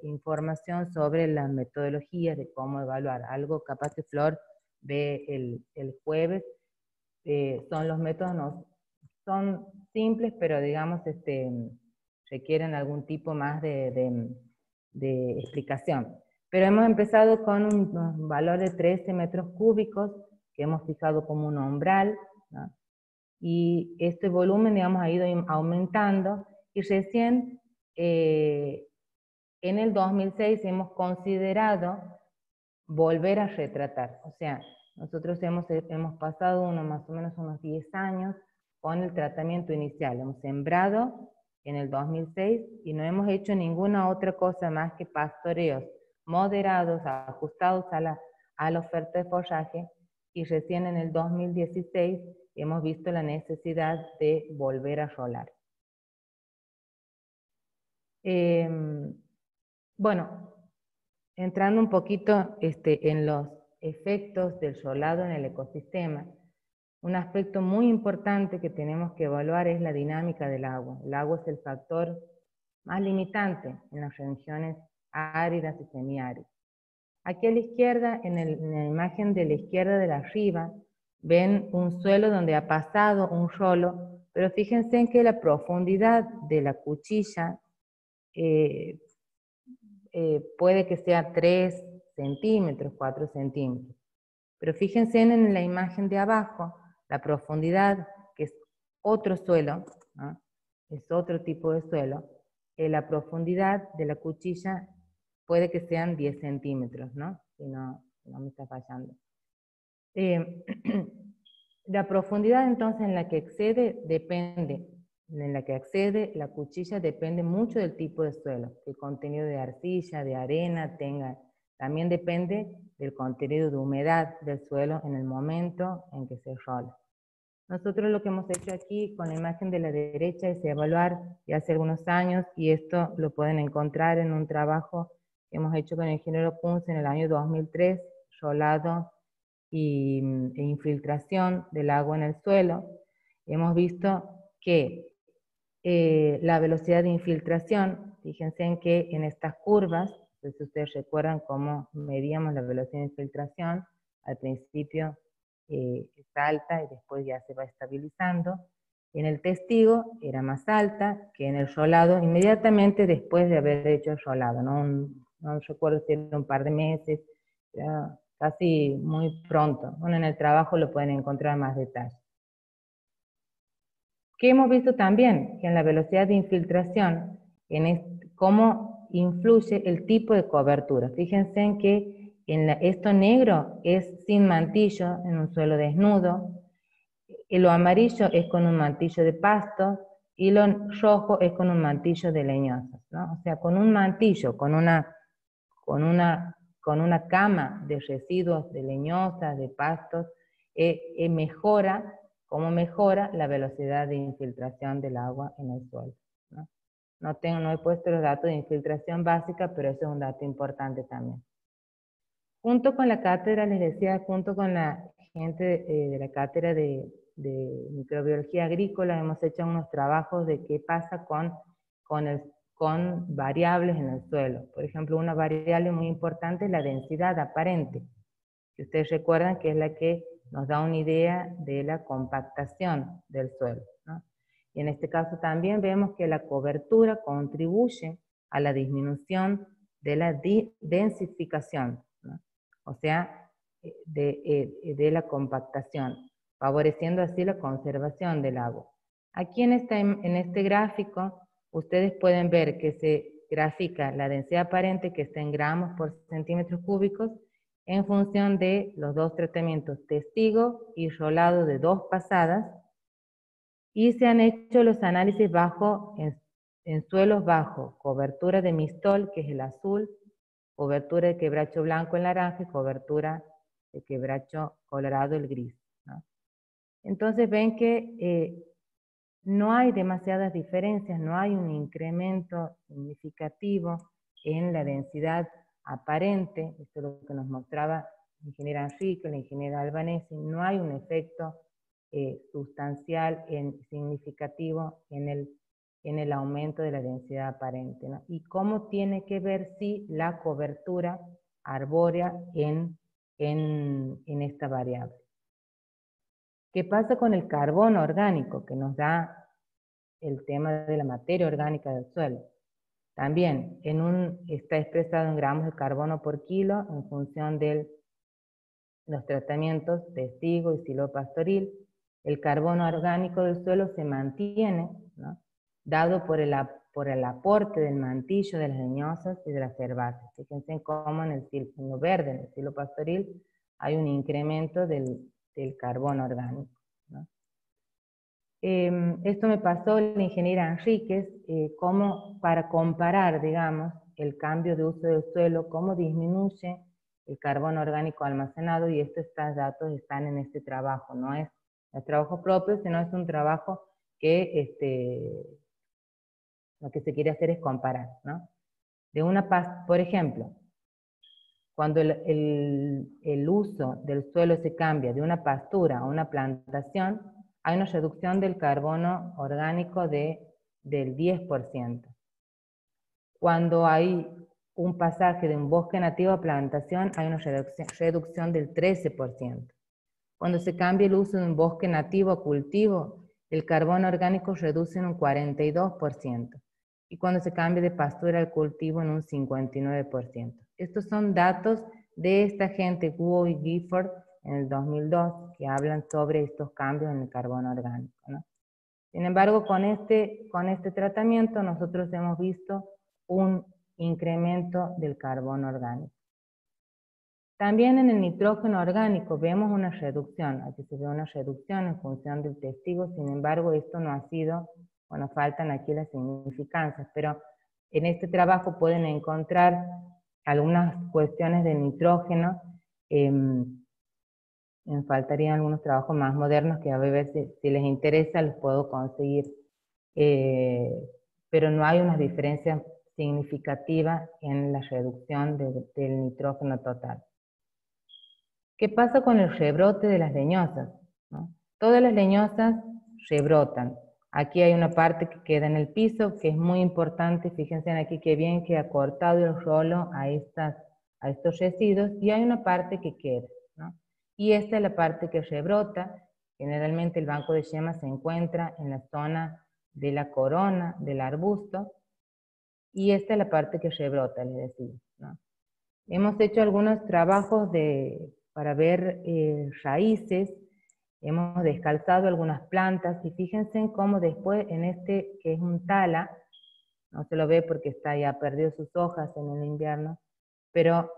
información sobre las metodologías de cómo evaluar. Algo capaz que Flor ve el jueves. Son los métodos, no, son simples, pero digamos requieren algún tipo más de explicación. Pero hemos empezado con un valor de 13 metros cúbicos, que hemos fijado como un umbral, ¿no? Y este volumen, digamos, ha ido aumentando, y recién en el 2006 hemos considerado volver a retratar. O sea, nosotros hemos pasado más o menos unos 10 años con el tratamiento inicial. Hemos sembrado en el 2006 y no hemos hecho ninguna otra cosa más que pastoreos moderados, ajustados a la oferta de forraje, y recién en el 2016 hemos visto la necesidad de volver a rolar. Bueno, entrando un poquito en los efectos del rolado en el ecosistema, un aspecto muy importante que tenemos que evaluar es la dinámica del agua. El agua es el factor más limitante en las regiones áridas y semiáridas. Aquí a la izquierda, en la imagen de la izquierda de la arriba, ven un suelo donde ha pasado un rolo, pero fíjense en que la profundidad de la cuchilla puede que sea 3 centímetros, 4 centímetros. Pero fíjense en la imagen de abajo, la profundidad, que es otro suelo, ¿no? Es otro tipo de suelo, la profundidad de la cuchilla puede que sean 10 centímetros, ¿no? Si no me está fallando. La profundidad entonces en la que accede la cuchilla depende mucho del tipo de suelo, el contenido de arcilla, de arena tenga, también depende del contenido de humedad del suelo en el momento en que se rola. Nosotros lo que hemos hecho aquí con la imagen de la derecha es evaluar ya hace algunos años, y esto lo pueden encontrar en un trabajo que hemos hecho con el ingeniero Kunz en el año 2003, rolado e infiltración del agua en el suelo. Hemos visto que la velocidad de infiltración, fíjense en que en estas curvas, si ustedes recuerdan cómo medíamos la velocidad de infiltración, al principio es alta y después ya se va estabilizando. En el testigo era más alta que en el rolado, inmediatamente después de haber hecho el rolado, no recuerdo si era un par de meses, era casi muy pronto. Bueno, en el trabajo lo pueden encontrar más detalles. ¿Qué hemos visto también? Que en la velocidad de infiltración, cómo influye el tipo de cobertura. Fíjense en que esto negro es sin mantillo, en un suelo desnudo, lo amarillo es con un mantillo de pasto, y lo rojo es con un mantillo de leñosas, ¿no? O sea, con un mantillo, con una cama de residuos de leñosas, de pastos, cómo mejora la velocidad de infiltración del agua en el suelo, ¿no? No he puesto los datos de infiltración básica, pero eso es un dato importante también. Junto con la cátedra, les decía, junto con la gente de la cátedra de microbiología agrícola, hemos hecho unos trabajos de qué pasa con variables en el suelo. Por ejemplo, una variable muy importante es la densidad aparente, que ustedes recuerdan que es la que nos da una idea de la compactación del suelo, ¿no? Y en este caso también vemos que la cobertura contribuye a la disminución de la densificación, ¿no? O sea, de la compactación. favoreciendo así la conservación del agua. Aquí en este gráfico ustedes pueden ver que se grafica la densidad aparente que está en gramos por centímetros cúbicos en función de los dos tratamientos testigo y rolado de 2 pasadas, y se han hecho los análisis en suelos bajo cobertura de mistol, que es el azul, cobertura de quebracho blanco el naranja y cobertura de quebracho colorado el gris, ¿no? Entonces ven que no hay demasiadas diferencias, no hay un incremento significativo en la densidad aparente. Esto es lo que nos mostraba la ingeniera Enrique, la ingeniera Albanesi. No hay un efecto sustancial, significativo en el aumento de la densidad aparente, ¿no? Y cómo tiene que ver la cobertura arbórea en esta variable. ¿Qué pasa con el carbono orgánico que nos da el tema de la materia orgánica del suelo? También está expresado en gramos de carbono por kilo en función de los tratamientos testigo y silopastoril. El carbono orgánico del suelo se mantiene, ¿no?, dado por el aporte del mantillo de las leñosas y de las herbáceas. Fíjense cómo en lo verde, en el silopastoril, hay un incremento del carbono orgánico, ¿no? Esto me pasó la ingeniera Enríquez, como para comparar, digamos, el cambio de uso del suelo, cómo disminuye el carbono orgánico almacenado, y estos datos están en este trabajo. No es el trabajo propio, sino es un trabajo que lo que se quiere hacer es comparar, ¿no? Por ejemplo, cuando el uso del suelo se cambia de una pastura a una plantación, hay una reducción del carbono orgánico del 10%. Cuando hay un pasaje de un bosque nativo a plantación, hay una reducción del 13%. Cuando se cambia el uso de un bosque nativo a cultivo, el carbono orgánico reduce en un 42%. Y cuando se cambia de pastura al cultivo, en un 59%. Estos son datos de esta gente, Guo y Gifford, en el 2002, que hablan sobre estos cambios en el carbono orgánico, ¿no? Sin embargo, con este tratamiento nosotros hemos visto un incremento del carbono orgánico. También en el nitrógeno orgánico vemos una reducción. Aquí se ve una reducción en función del testigo. Sin embargo, esto no ha sido, bueno, faltan aquí las significancias, pero en este trabajo pueden encontrar algunas cuestiones de nitrógeno. Me faltarían algunos trabajos más modernos que a ver si les interesa los puedo conseguir. Pero no hay una diferencia significativa en la reducción del nitrógeno total. ¿Qué pasa con el rebrote de las leñosas, ¿no? Todas las leñosas rebrotan. Aquí hay una parte que queda en el piso, que es muy importante. Fíjense aquí que bien que ha cortado el rolo a estos residuos, y hay una parte que queda, ¿no? Y esta es la parte que rebrota. Generalmente el banco de yemas se encuentra en la zona de la corona del arbusto, y esta es la parte que rebrota, les decía, ¿no? Hemos hecho algunos trabajos para ver raíces, hemos descalzado algunas plantas, y fíjense en cómo después en este, que es un tala, no se lo ve porque ya perdió sus hojas en el invierno, pero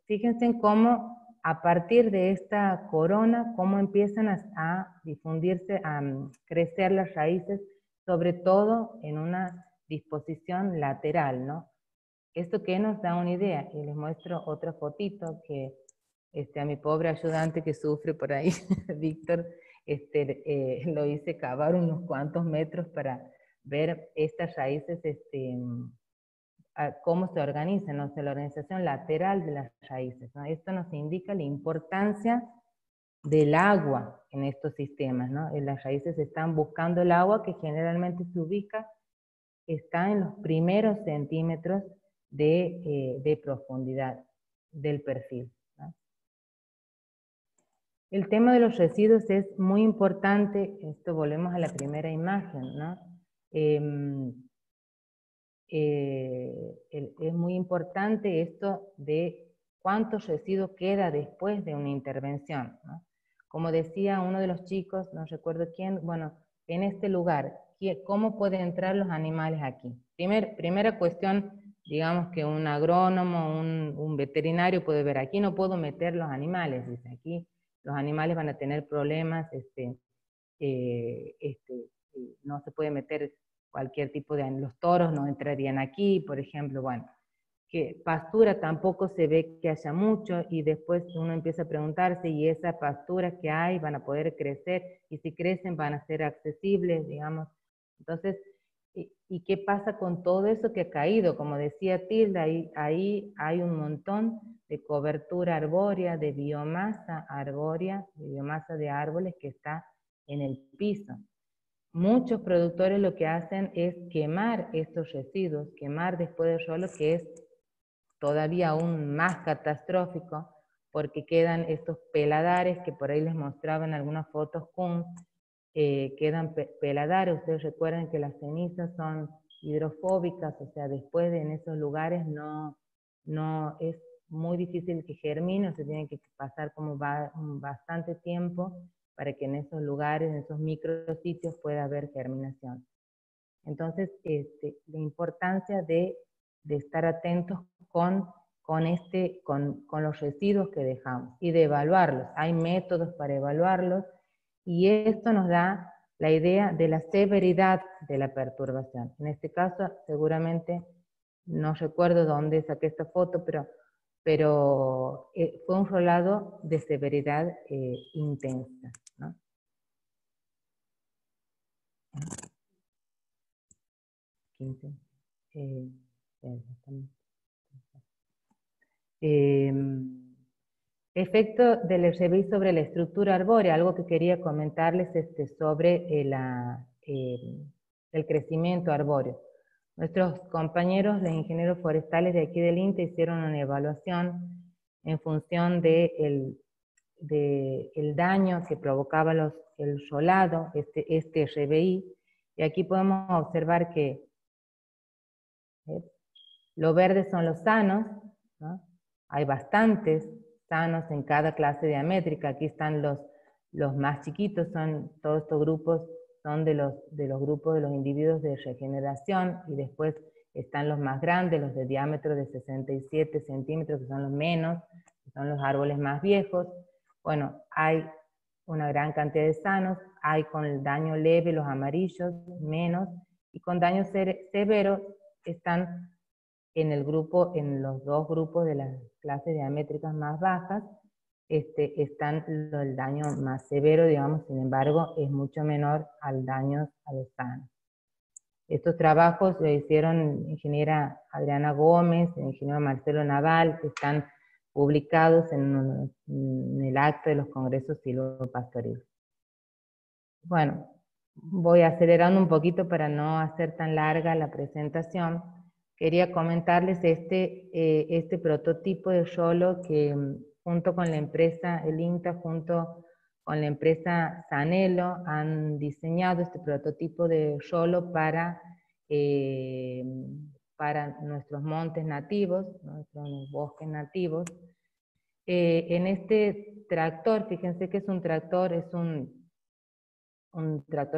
fíjense en cómo a partir de esta corona, cómo empiezan a difundirse, a crecer las raíces, sobre todo en una disposición lateral, ¿no? Esto que nos da una idea, y les muestro otra fotito que a mi pobre ayudante que sufre por ahí, Víctor, lo hice cavar unos cuantos metros para ver estas raíces, cómo se organizan, ¿no? O sea, la organización lateral de las raíces, ¿no? Esto nos indica la importancia del agua en estos sistemas, ¿no? Las raíces están buscando el agua, que generalmente se ubica, está en los primeros centímetros de profundidad del perfil, ¿no? El tema de los residuos es muy importante. Esto volvemos a la primera imagen, ¿no? Es muy importante esto de cuántos residuos queda después de una intervención, ¿no? como decía uno de los chicos, no recuerdo quién, bueno, en este lugar, ¿cómo pueden entrar los animales aquí? Primera cuestión, digamos que un agrónomo, un veterinario puede ver, aquí no puedo meter los animales, dice, aquí los animales van a tener problemas, no se puede meter cualquier tipo de, los toros no entrarían aquí, por ejemplo, bueno, que pastura tampoco se ve que haya mucho, y después uno empieza a preguntarse, ¿y esas pasturas que hay van a poder crecer? Y si crecen van a ser accesibles, digamos. Entonces, ¿y qué pasa con todo eso que ha caído? Como decía Tilda, ahí hay un montón de cobertura arbórea, de biomasa arbórea, de biomasa de árboles que está en el piso. Muchos productores lo que hacen es quemar estos residuos, quemar después del rolo, que es todavía aún más catastrófico, porque quedan estos peladares que por ahí les mostraba en algunas fotos Kunz, quedan peladares. Ustedes recuerdan que las cenizas son hidrofóbicas, o sea, después en esos lugares no es muy difícil que germine, o sea, tiene que pasar como bastante tiempo para que en esos lugares, en esos micrositios pueda haber germinación. Entonces, la importancia de estar atentos con los residuos que dejamos y de evaluarlos. Hay métodos para evaluarlos, y esto nos da la idea de la severidad de la perturbación. En este caso, seguramente, no recuerdo dónde saqué esta foto, pero fue un rolado de severidad intensa, ¿no? Efecto del RBI sobre la estructura arbórea, algo que quería comentarles sobre el crecimiento arbóreo. Nuestros compañeros, los ingenieros forestales de aquí del INTA, hicieron una evaluación en función del daño que provocaba el rolado, este RBI, y aquí podemos observar que lo verde son los sanos, ¿no? Hay bastantes sanos en cada clase diamétrica. Aquí están los más chiquitos, todos estos grupos son de los grupos de los individuos de regeneración, y después están los más grandes, los de diámetro de 67 centímetros, que son los menos, que son los árboles más viejos. Bueno, hay una gran cantidad de sanos, hay con el daño leve los amarillos, menos, y con daño severo están en los dos grupos de las clases diamétricas más bajas, están el daño más severo, digamos, sin embargo, es mucho menor al daño a los sanos. Estos trabajos lo hicieron la ingeniera Adriana Gómez, el ingeniero Marcelo Naval, que están publicados en el acta de los congresos silvopastoriles. Bueno, voy acelerando un poquito para no hacer tan larga la presentación. Quería comentarles este prototipo de rolo que junto con la empresa, el INTA, junto con la empresa Sanelo, han diseñado este prototipo de rolo para nuestros montes nativos, nuestros bosques nativos. En este tractor, fíjense que es un tractor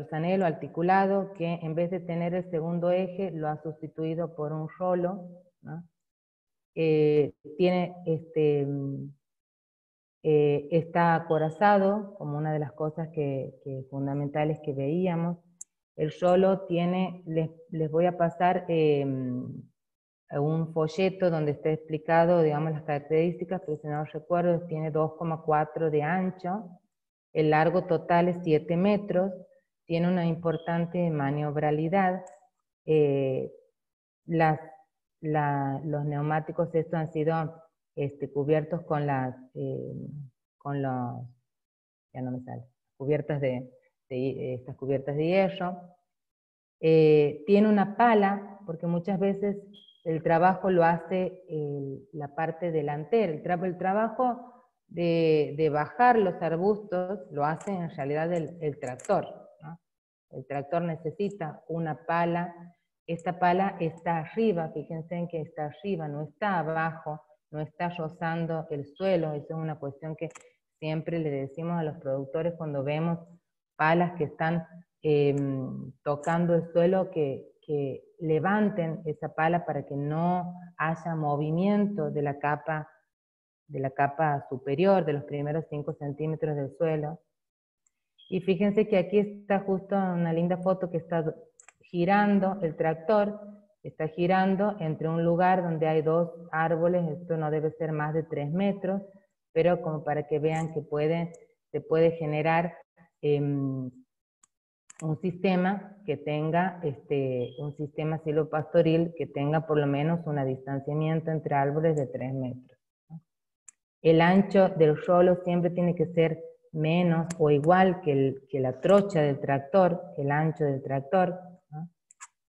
Sanelo articulado, que en vez de tener el segundo eje lo ha sustituido por un rolo, ¿no? Está acorazado, como una de las cosas fundamentales que veíamos. El rolo tiene, les voy a pasar un folleto donde está explicado, digamos, las características, pero si no recuerdo, tiene 2,4 de ancho, el largo total es 7 metros, tiene una importante maniobralidad. Los neumáticos estos han sido cubiertos con ya no me sale, estas cubiertas de hierro. Tiene una pala, porque muchas veces el trabajo lo hace la parte delantera, el trabajo de bajar los arbustos lo hace en realidad el tractor, ¿no? El tractor necesita una pala. Esta pala está arriba, fíjense en que está arriba, no está abajo, no está rozando el suelo. Eso es una cuestión que siempre le decimos a los productores cuando vemos palas que están tocando el suelo que levanten esa pala para que no haya movimiento de la capa superior, de los primeros 5 centímetros del suelo. Y fíjense que aquí está justo una linda foto que está girando el tractor, está girando entre un lugar donde hay 2 árboles, esto no debe ser más de 3 metros, pero como para que vean que se puede generar un sistema que tenga, un sistema silvopastoril que tenga por lo menos un distanciamiento entre árboles de 3 metros. El ancho del rolo siempre tiene que ser menos o igual que la trocha del tractor, el ancho del tractor, ¿no?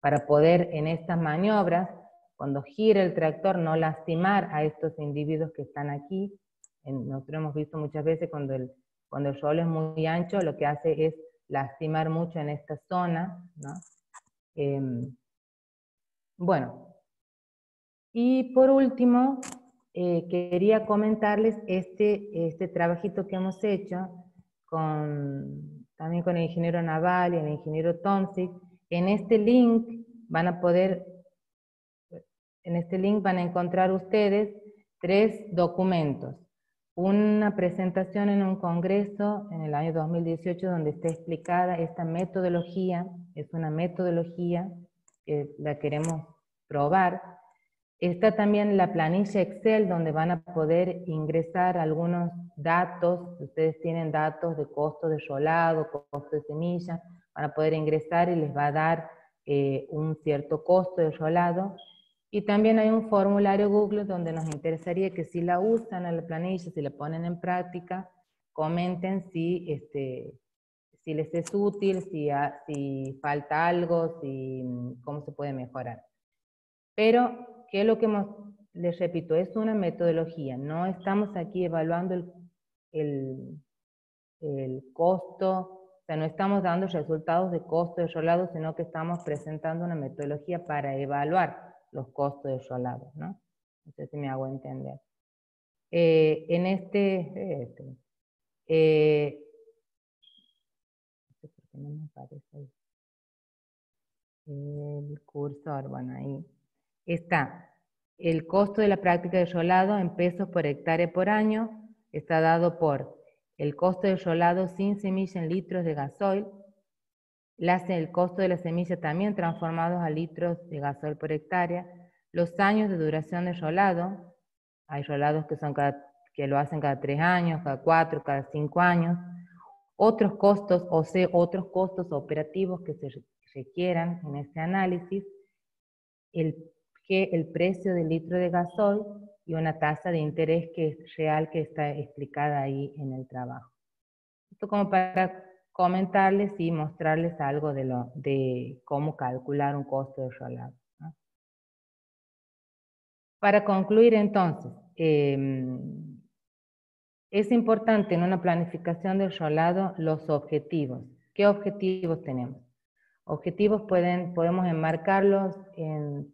Para poder en estas maniobras, cuando gira el tractor, no lastimar a estos individuos que están aquí. Nosotros hemos visto muchas veces cuando el rolo es muy ancho, lo que hace es lastimar mucho en esta zona, ¿no? Bueno, y por último, quería comentarles este trabajito que hemos hecho también con el ingeniero Naval y el ingeniero Tomsic. En este link van a encontrar ustedes 3 documentos. Una presentación en un congreso en el año 2018 donde está explicada esta metodología, es una metodología que la queremos probar. Está también la planilla Excel donde van a poder ingresar algunos datos. Ustedes tienen datos de costo de rolado, costo de semilla, van a poder ingresar y les va a dar un cierto costo de rolado. Y también hay un formulario Google donde nos interesaría que si la usan a la planilla, si la ponen en práctica, comenten si les es útil, si falta algo, cómo se puede mejorar. Pero, ¿qué es lo que les repito? Es una metodología, no estamos aquí evaluando el costo, o sea, no estamos dando resultados de costo de rolado, sino que estamos presentando una metodología para evaluar los costos de rolado, ¿no? No sé si me hago entender. En no sé por qué no me aparece el cursor, bueno, ahí está. El costo de la práctica de rolado en pesos por hectárea por año está dado por el costo de rolado sin semilla en litros de gasoil, el costo de la semilla también transformados a litros de gasoil por hectárea, los años de duración de rolado, hay rolados que lo hacen cada 3 años, cada 4, cada 5 años, otros costos, otros costos operativos que se requieran en este análisis, el precio del litro de gasoil y una tasa de interés que es real, que está explicada ahí en el trabajo. Esto como para comentarles y mostrarles algo de cómo calcular un costo de rolado, ¿no? Para concluir entonces, es importante en una planificación del rolado los objetivos. ¿Qué objetivos tenemos? Objetivos podemos enmarcarlos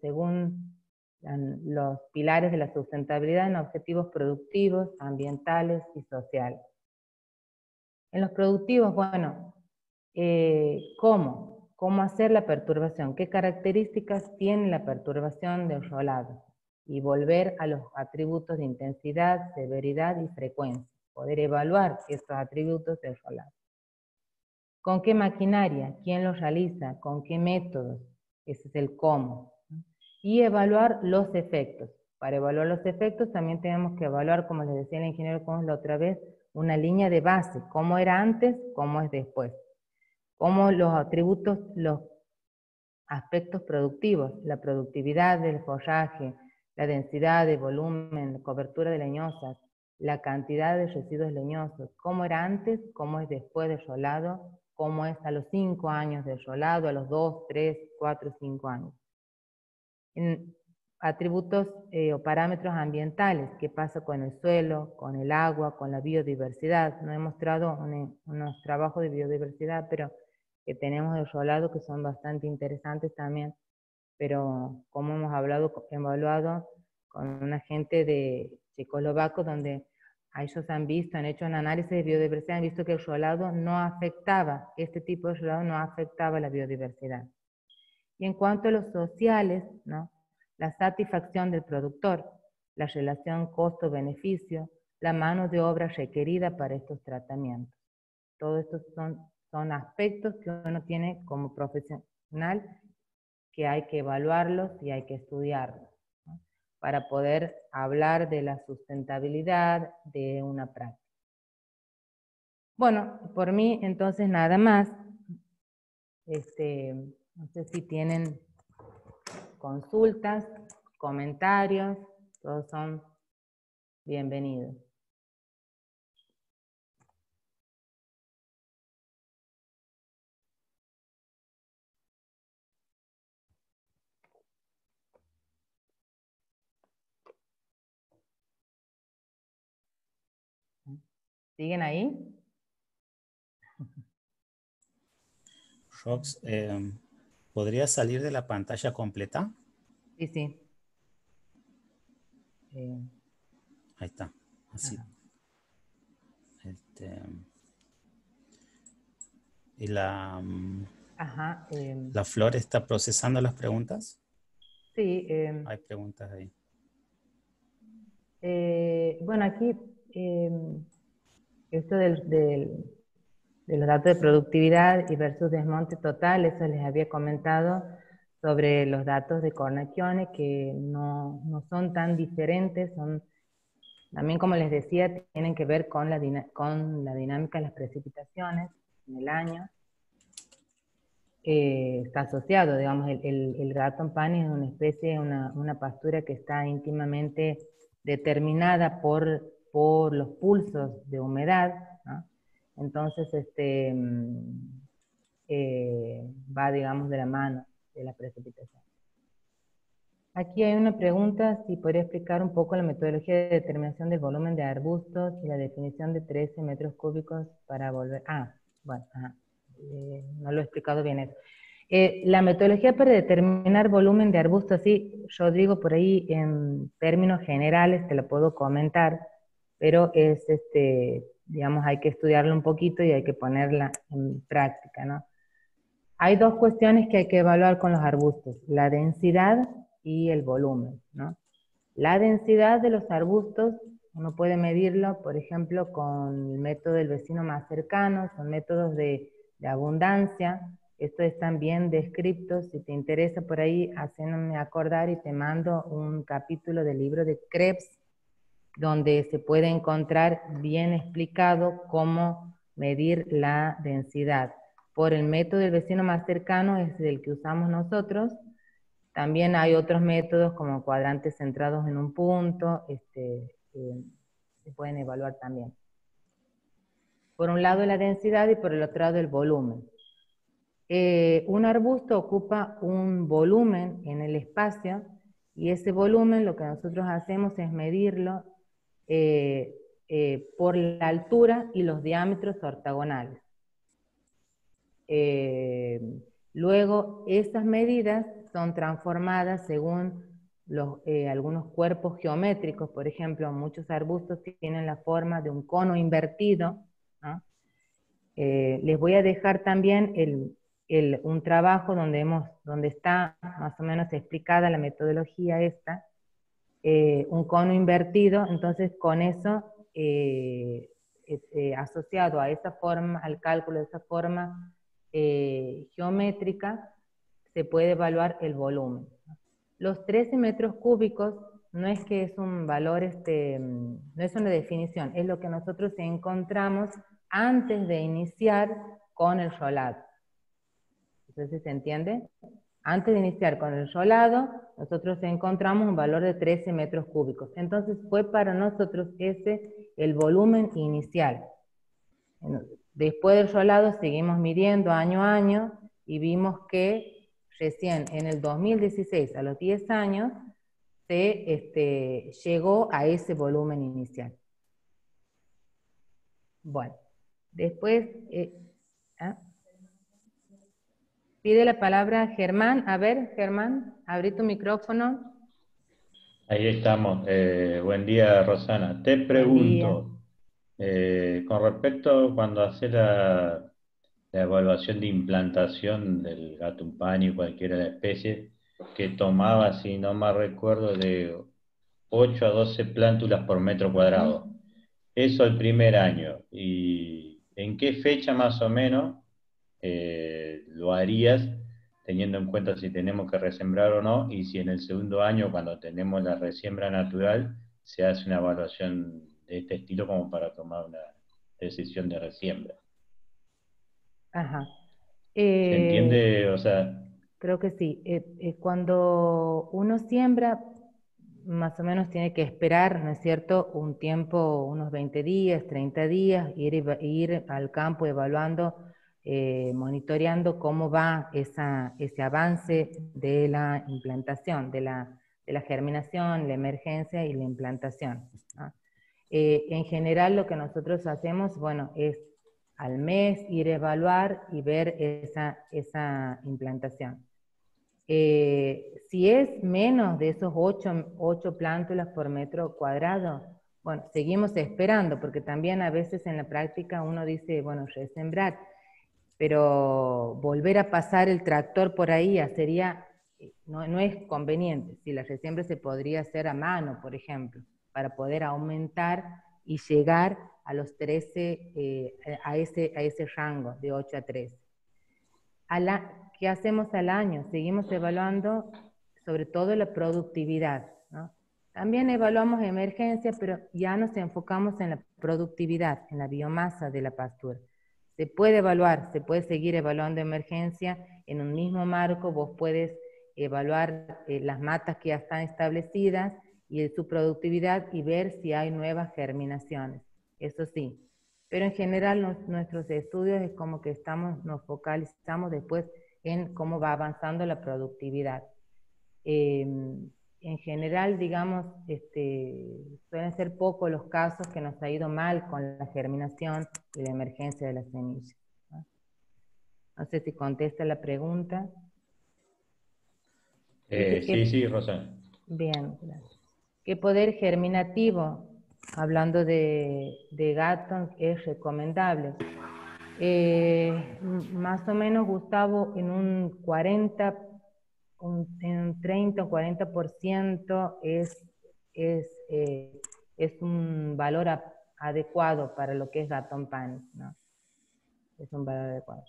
según los pilares de la sustentabilidad en objetivos productivos, ambientales y sociales. En los productivos, bueno, ¿cómo hacer la perturbación? ¿Qué características tiene la perturbación del rolado? Y volver a los atributos de intensidad, severidad y frecuencia. Poder evaluar estos atributos del rolado. ¿Con qué maquinaria? ¿Quién los realiza? ¿Con qué métodos? Ese es el cómo. Y evaluar los efectos. Para evaluar los efectos también tenemos que evaluar, como les decía el ingeniero Kunz la otra vez, una línea de base. ¿Cómo era antes? ¿Cómo es después? Cómo los atributos, los aspectos productivos, la productividad del forraje, la densidad de volumen, la cobertura de leñosas, la cantidad de residuos leñosos, cómo era antes, cómo es después del rolado, cómo es a los 5 años del rolado, a los 2, 3, 4, 5 años. En atributos o parámetros ambientales, qué pasa con el suelo, con el agua, con la biodiversidad. No he mostrado unos trabajos de biodiversidad, pero que tenemos del rolado que son bastante interesantes también, pero como hemos evaluado con una gente de checoslovaco donde ellos han visto, han hecho un análisis de biodiversidad, han visto que el rolado no afectaba, este tipo de rolado no afectaba la biodiversidad. Y en cuanto a los sociales, ¿no? La satisfacción del productor, la relación costo-beneficio, la mano de obra requerida para estos tratamientos. Todos estos son aspectos que uno tiene como profesional que hay que evaluarlos y hay que estudiarlos, ¿no? Para poder hablar de la sustentabilidad de una práctica. Bueno, por mí entonces nada más. No sé si tienen consultas, comentarios, todos son bienvenidos. ¿Siguen ahí? Rox, ¿podría salir de la pantalla completa? Sí, sí. Ahí está, así. Ajá. ¿Y la Flor está procesando las preguntas? Sí. Hay preguntas ahí. Bueno, aquí esto de los datos de productividad y versus desmonte total, eso les había comentado sobre los datos de Cornacchione, que no son tan diferentes, son también, como les decía, tienen que ver con la dinámica de las precipitaciones en el año. Está asociado, digamos, el ratón pani es una especie, una pastura que está íntimamente determinada por los pulsos de humedad, ¿no? Entonces, va, digamos, de la mano de la precipitación. Aquí hay una pregunta, si podría explicar un poco la metodología de determinación del volumen de arbustos y la definición de 13 metros cúbicos para volver... bueno, no lo he explicado bien eso. La metodología para determinar volumen de arbustos, sí, Rodrigo, por ahí en términos generales te lo puedo comentar, pero es, digamos, hay que estudiarlo un poquito y hay que ponerla en práctica, ¿no? Hay dos cuestiones que hay que evaluar con los arbustos, la densidad y el volumen, ¿no? La densidad de los arbustos, uno puede medirlo, por ejemplo, con el método del vecino más cercano, son métodos de abundancia. Esto están bien descritos, si te interesa por ahí, haciéndome acordar y te mando un capítulo del libro de Krebs, donde se puede encontrar bien explicado cómo medir la densidad. Por el método del vecino más cercano es el que usamos nosotros. También hay otros métodos como cuadrantes centrados en un punto, se pueden evaluar también. Por un lado la densidad y por el otro lado el volumen. Un arbusto ocupa un volumen en el espacio y ese volumen lo que nosotros hacemos es medirlo por la altura y los diámetros ortogonales. Luego esas medidas son transformadas según algunos cuerpos geométricos. Por ejemplo, muchos arbustos tienen la forma de un cono invertido, ¿no? Les voy a dejar también un trabajo donde está más o menos explicada la metodología esta, un cono invertido. Entonces con eso, asociado a esa forma, al cálculo de esa forma geométrica, se puede evaluar el volumen. Los 13 metros cúbicos no es que es un valor, no es una definición, es lo que nosotros encontramos antes de iniciar con el rolado. Entonces, ¿se entiende? Antes de iniciar con el rolado, nosotros encontramos un valor de 13 metros cúbicos. Entonces, fue para nosotros ese el volumen inicial. Después del rolado seguimos midiendo año a año y vimos que recién en el 2016, a los 10 años, se llegó a ese volumen inicial. Bueno, después pide la palabra Germán. A ver, Germán, abrí tu micrófono. Ahí estamos. Buen día, Rosana. Te pregunto, Con respecto cuando hace la evaluación de implantación del gato umpani o cualquiera de la especie, que tomaba, si no mal recuerdo, de 8 a 12 plántulas por metro cuadrado. Eso el primer año. ¿Y en qué fecha más o menos lo harías, teniendo en cuenta si tenemos que resembrar o no? Y si en el segundo año, cuando tenemos la resiembra natural, se hace una evaluación de este estilo como para tomar una decisión de resiembra. Ajá. ¿Se entiende? O sea, Creo que sí. Cuando uno siembra, más o menos tiene que esperar, ¿no es cierto?, un tiempo, unos 20 días, 30 días, ir al campo evaluando, monitoreando cómo va ese avance de la implantación, de la germinación, la emergencia y la implantación, ¿no? En general lo que nosotros hacemos, bueno, es al mes ir a evaluar y ver esa implantación. Si es menos de esos 8 plántulas por metro cuadrado, bueno, seguimos esperando, porque también a veces en la práctica uno dice, bueno, resembrar, pero volver a pasar el tractor por ahí no es conveniente. Si la resiembra se podría hacer a mano, por ejemplo, para poder aumentar y llegar a los 13, a ese rango de 8 a 13. ¿Qué hacemos al año? Seguimos evaluando sobre todo la productividad, ¿no? También evaluamos emergencia, pero ya nos enfocamos en la productividad, en la biomasa de la pastura. Se puede evaluar, se puede seguir evaluando emergencia en un mismo marco. Vos puedes evaluar las matas que ya están establecidas y su productividad y ver si hay nuevas germinaciones, eso sí. Pero en general nuestros estudios es como que nos focalizamos después en cómo va avanzando la productividad. En general, digamos, suelen ser pocos los casos que nos ha ido mal con la germinación y la emergencia de la semilla, ¿no? No sé si contesta la pregunta. sí, Rosa. Bien, gracias. ¿Qué poder germinativo, hablando de gatos, es recomendable? Más o menos, Gustavo, en un 30 o 40% es un valor adecuado para lo que es gato umpani, ¿no? Es un valor adecuado.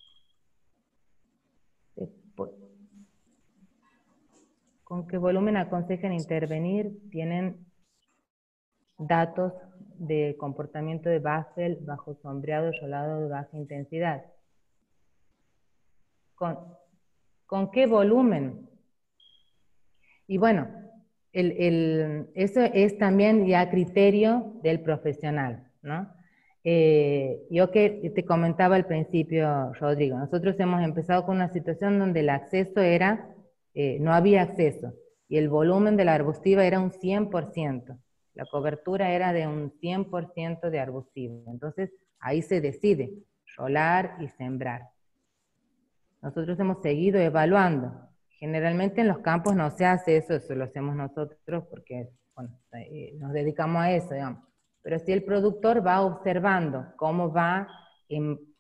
¿Con qué volumen aconsejan intervenir? Tienen datos de comportamiento de Basel bajo sombreado y rolado de baja intensidad. ¿Con qué volumen? Y bueno, eso es también ya criterio del profesional, ¿no? Yo que te comentaba al principio, Rodrigo, nosotros hemos empezado con una situación donde el acceso no había acceso, y el volumen de la arbustiva era un 100%, la cobertura era de un 100% de arbustiva. Entonces ahí se decide rolar y sembrar. Nosotros hemos seguido evaluando. Generalmente en los campos no se hace eso lo hacemos nosotros porque bueno, nos dedicamos a eso, digamos. Pero si el productor va observando cómo va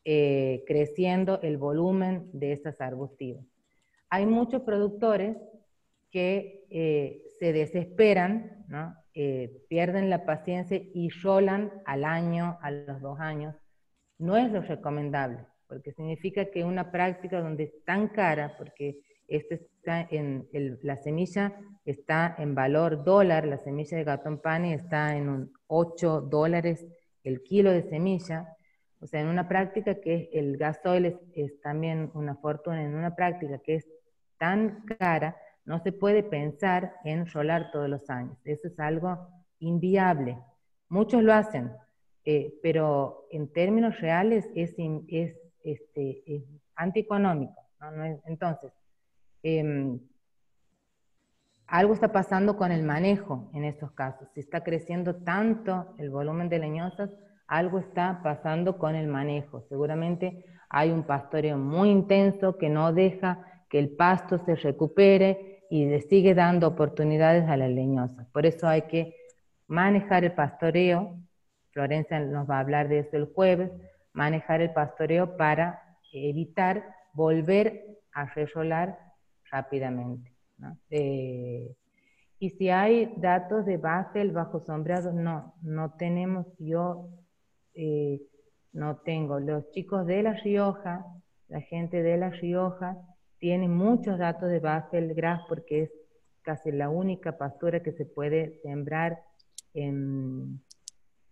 creciendo el volumen de esas arbustivas. Hay muchos productores que se desesperan, ¿no? Pierden la paciencia y rolan al año, a los 2 años. No es lo recomendable, porque significa que una práctica donde es tan cara, porque la semilla está en valor dólar, la semilla de gato umpani está en un $8 el kilo de semilla. O sea, en una práctica que el gasoil es también una fortuna, en una práctica que es tan cara, no se puede pensar en rolar todos los años. Eso es algo inviable. Muchos lo hacen, pero en términos reales es antieconómico, ¿no? Entonces, algo está pasando con el manejo en estos casos. Si está creciendo tanto el volumen de leñosas, algo está pasando con el manejo. Seguramente hay un pastoreo muy intenso que no deja que el pasto se recupere y le sigue dando oportunidades a las leñosas. Por eso hay que manejar el pastoreo, Florencia nos va a hablar de eso el jueves, manejar el pastoreo para evitar volver a rerolar rápidamente, ¿no? Y si hay datos de Basel bajo sombreado, no tenemos, yo no tengo. Los chicos de La Rioja, la gente de La Rioja, tienen muchos datos de Basel Gras porque es casi la única pastura que se puede sembrar en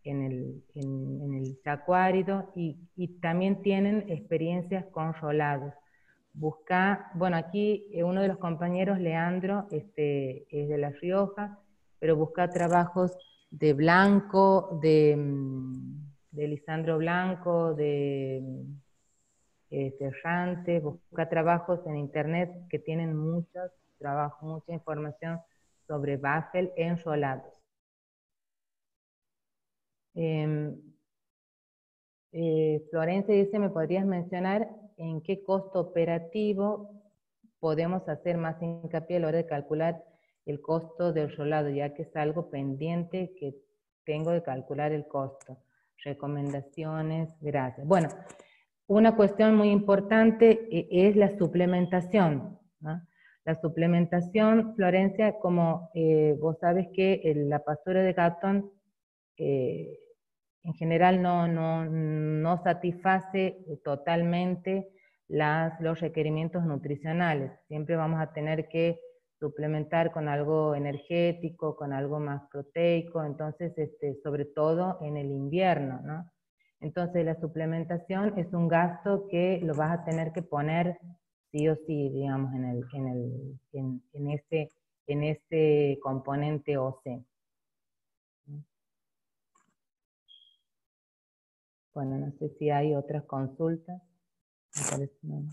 el saco árido y también tienen experiencias con rolados. Busca, bueno, aquí uno de los compañeros, Leandro, es de La Rioja, pero busca trabajos de Blanco, de Lisandro Blanco, de Errante, busca trabajos en internet que tienen muchos trabajos, mucha información sobre Basel en rolados. Florencia dice, ¿me podrías mencionar en qué costo operativo podemos hacer más hincapié a la hora de calcular el costo del rolado, ya que es algo pendiente que tengo de calcular el costo? Recomendaciones, gracias. Bueno, una cuestión muy importante es la suplementación, ¿no? La suplementación, Florencia, como vos sabes que la pastura de Gatton en general no satisface totalmente los requerimientos nutricionales. Siempre vamos a tener que suplementar con algo energético, con algo más proteico, entonces sobre todo en el invierno, ¿no? Entonces la suplementación es un gasto que lo vas a tener que poner sí o sí, digamos, en este componente OC. Bueno, no sé si hay otras consultas. Me parece, no.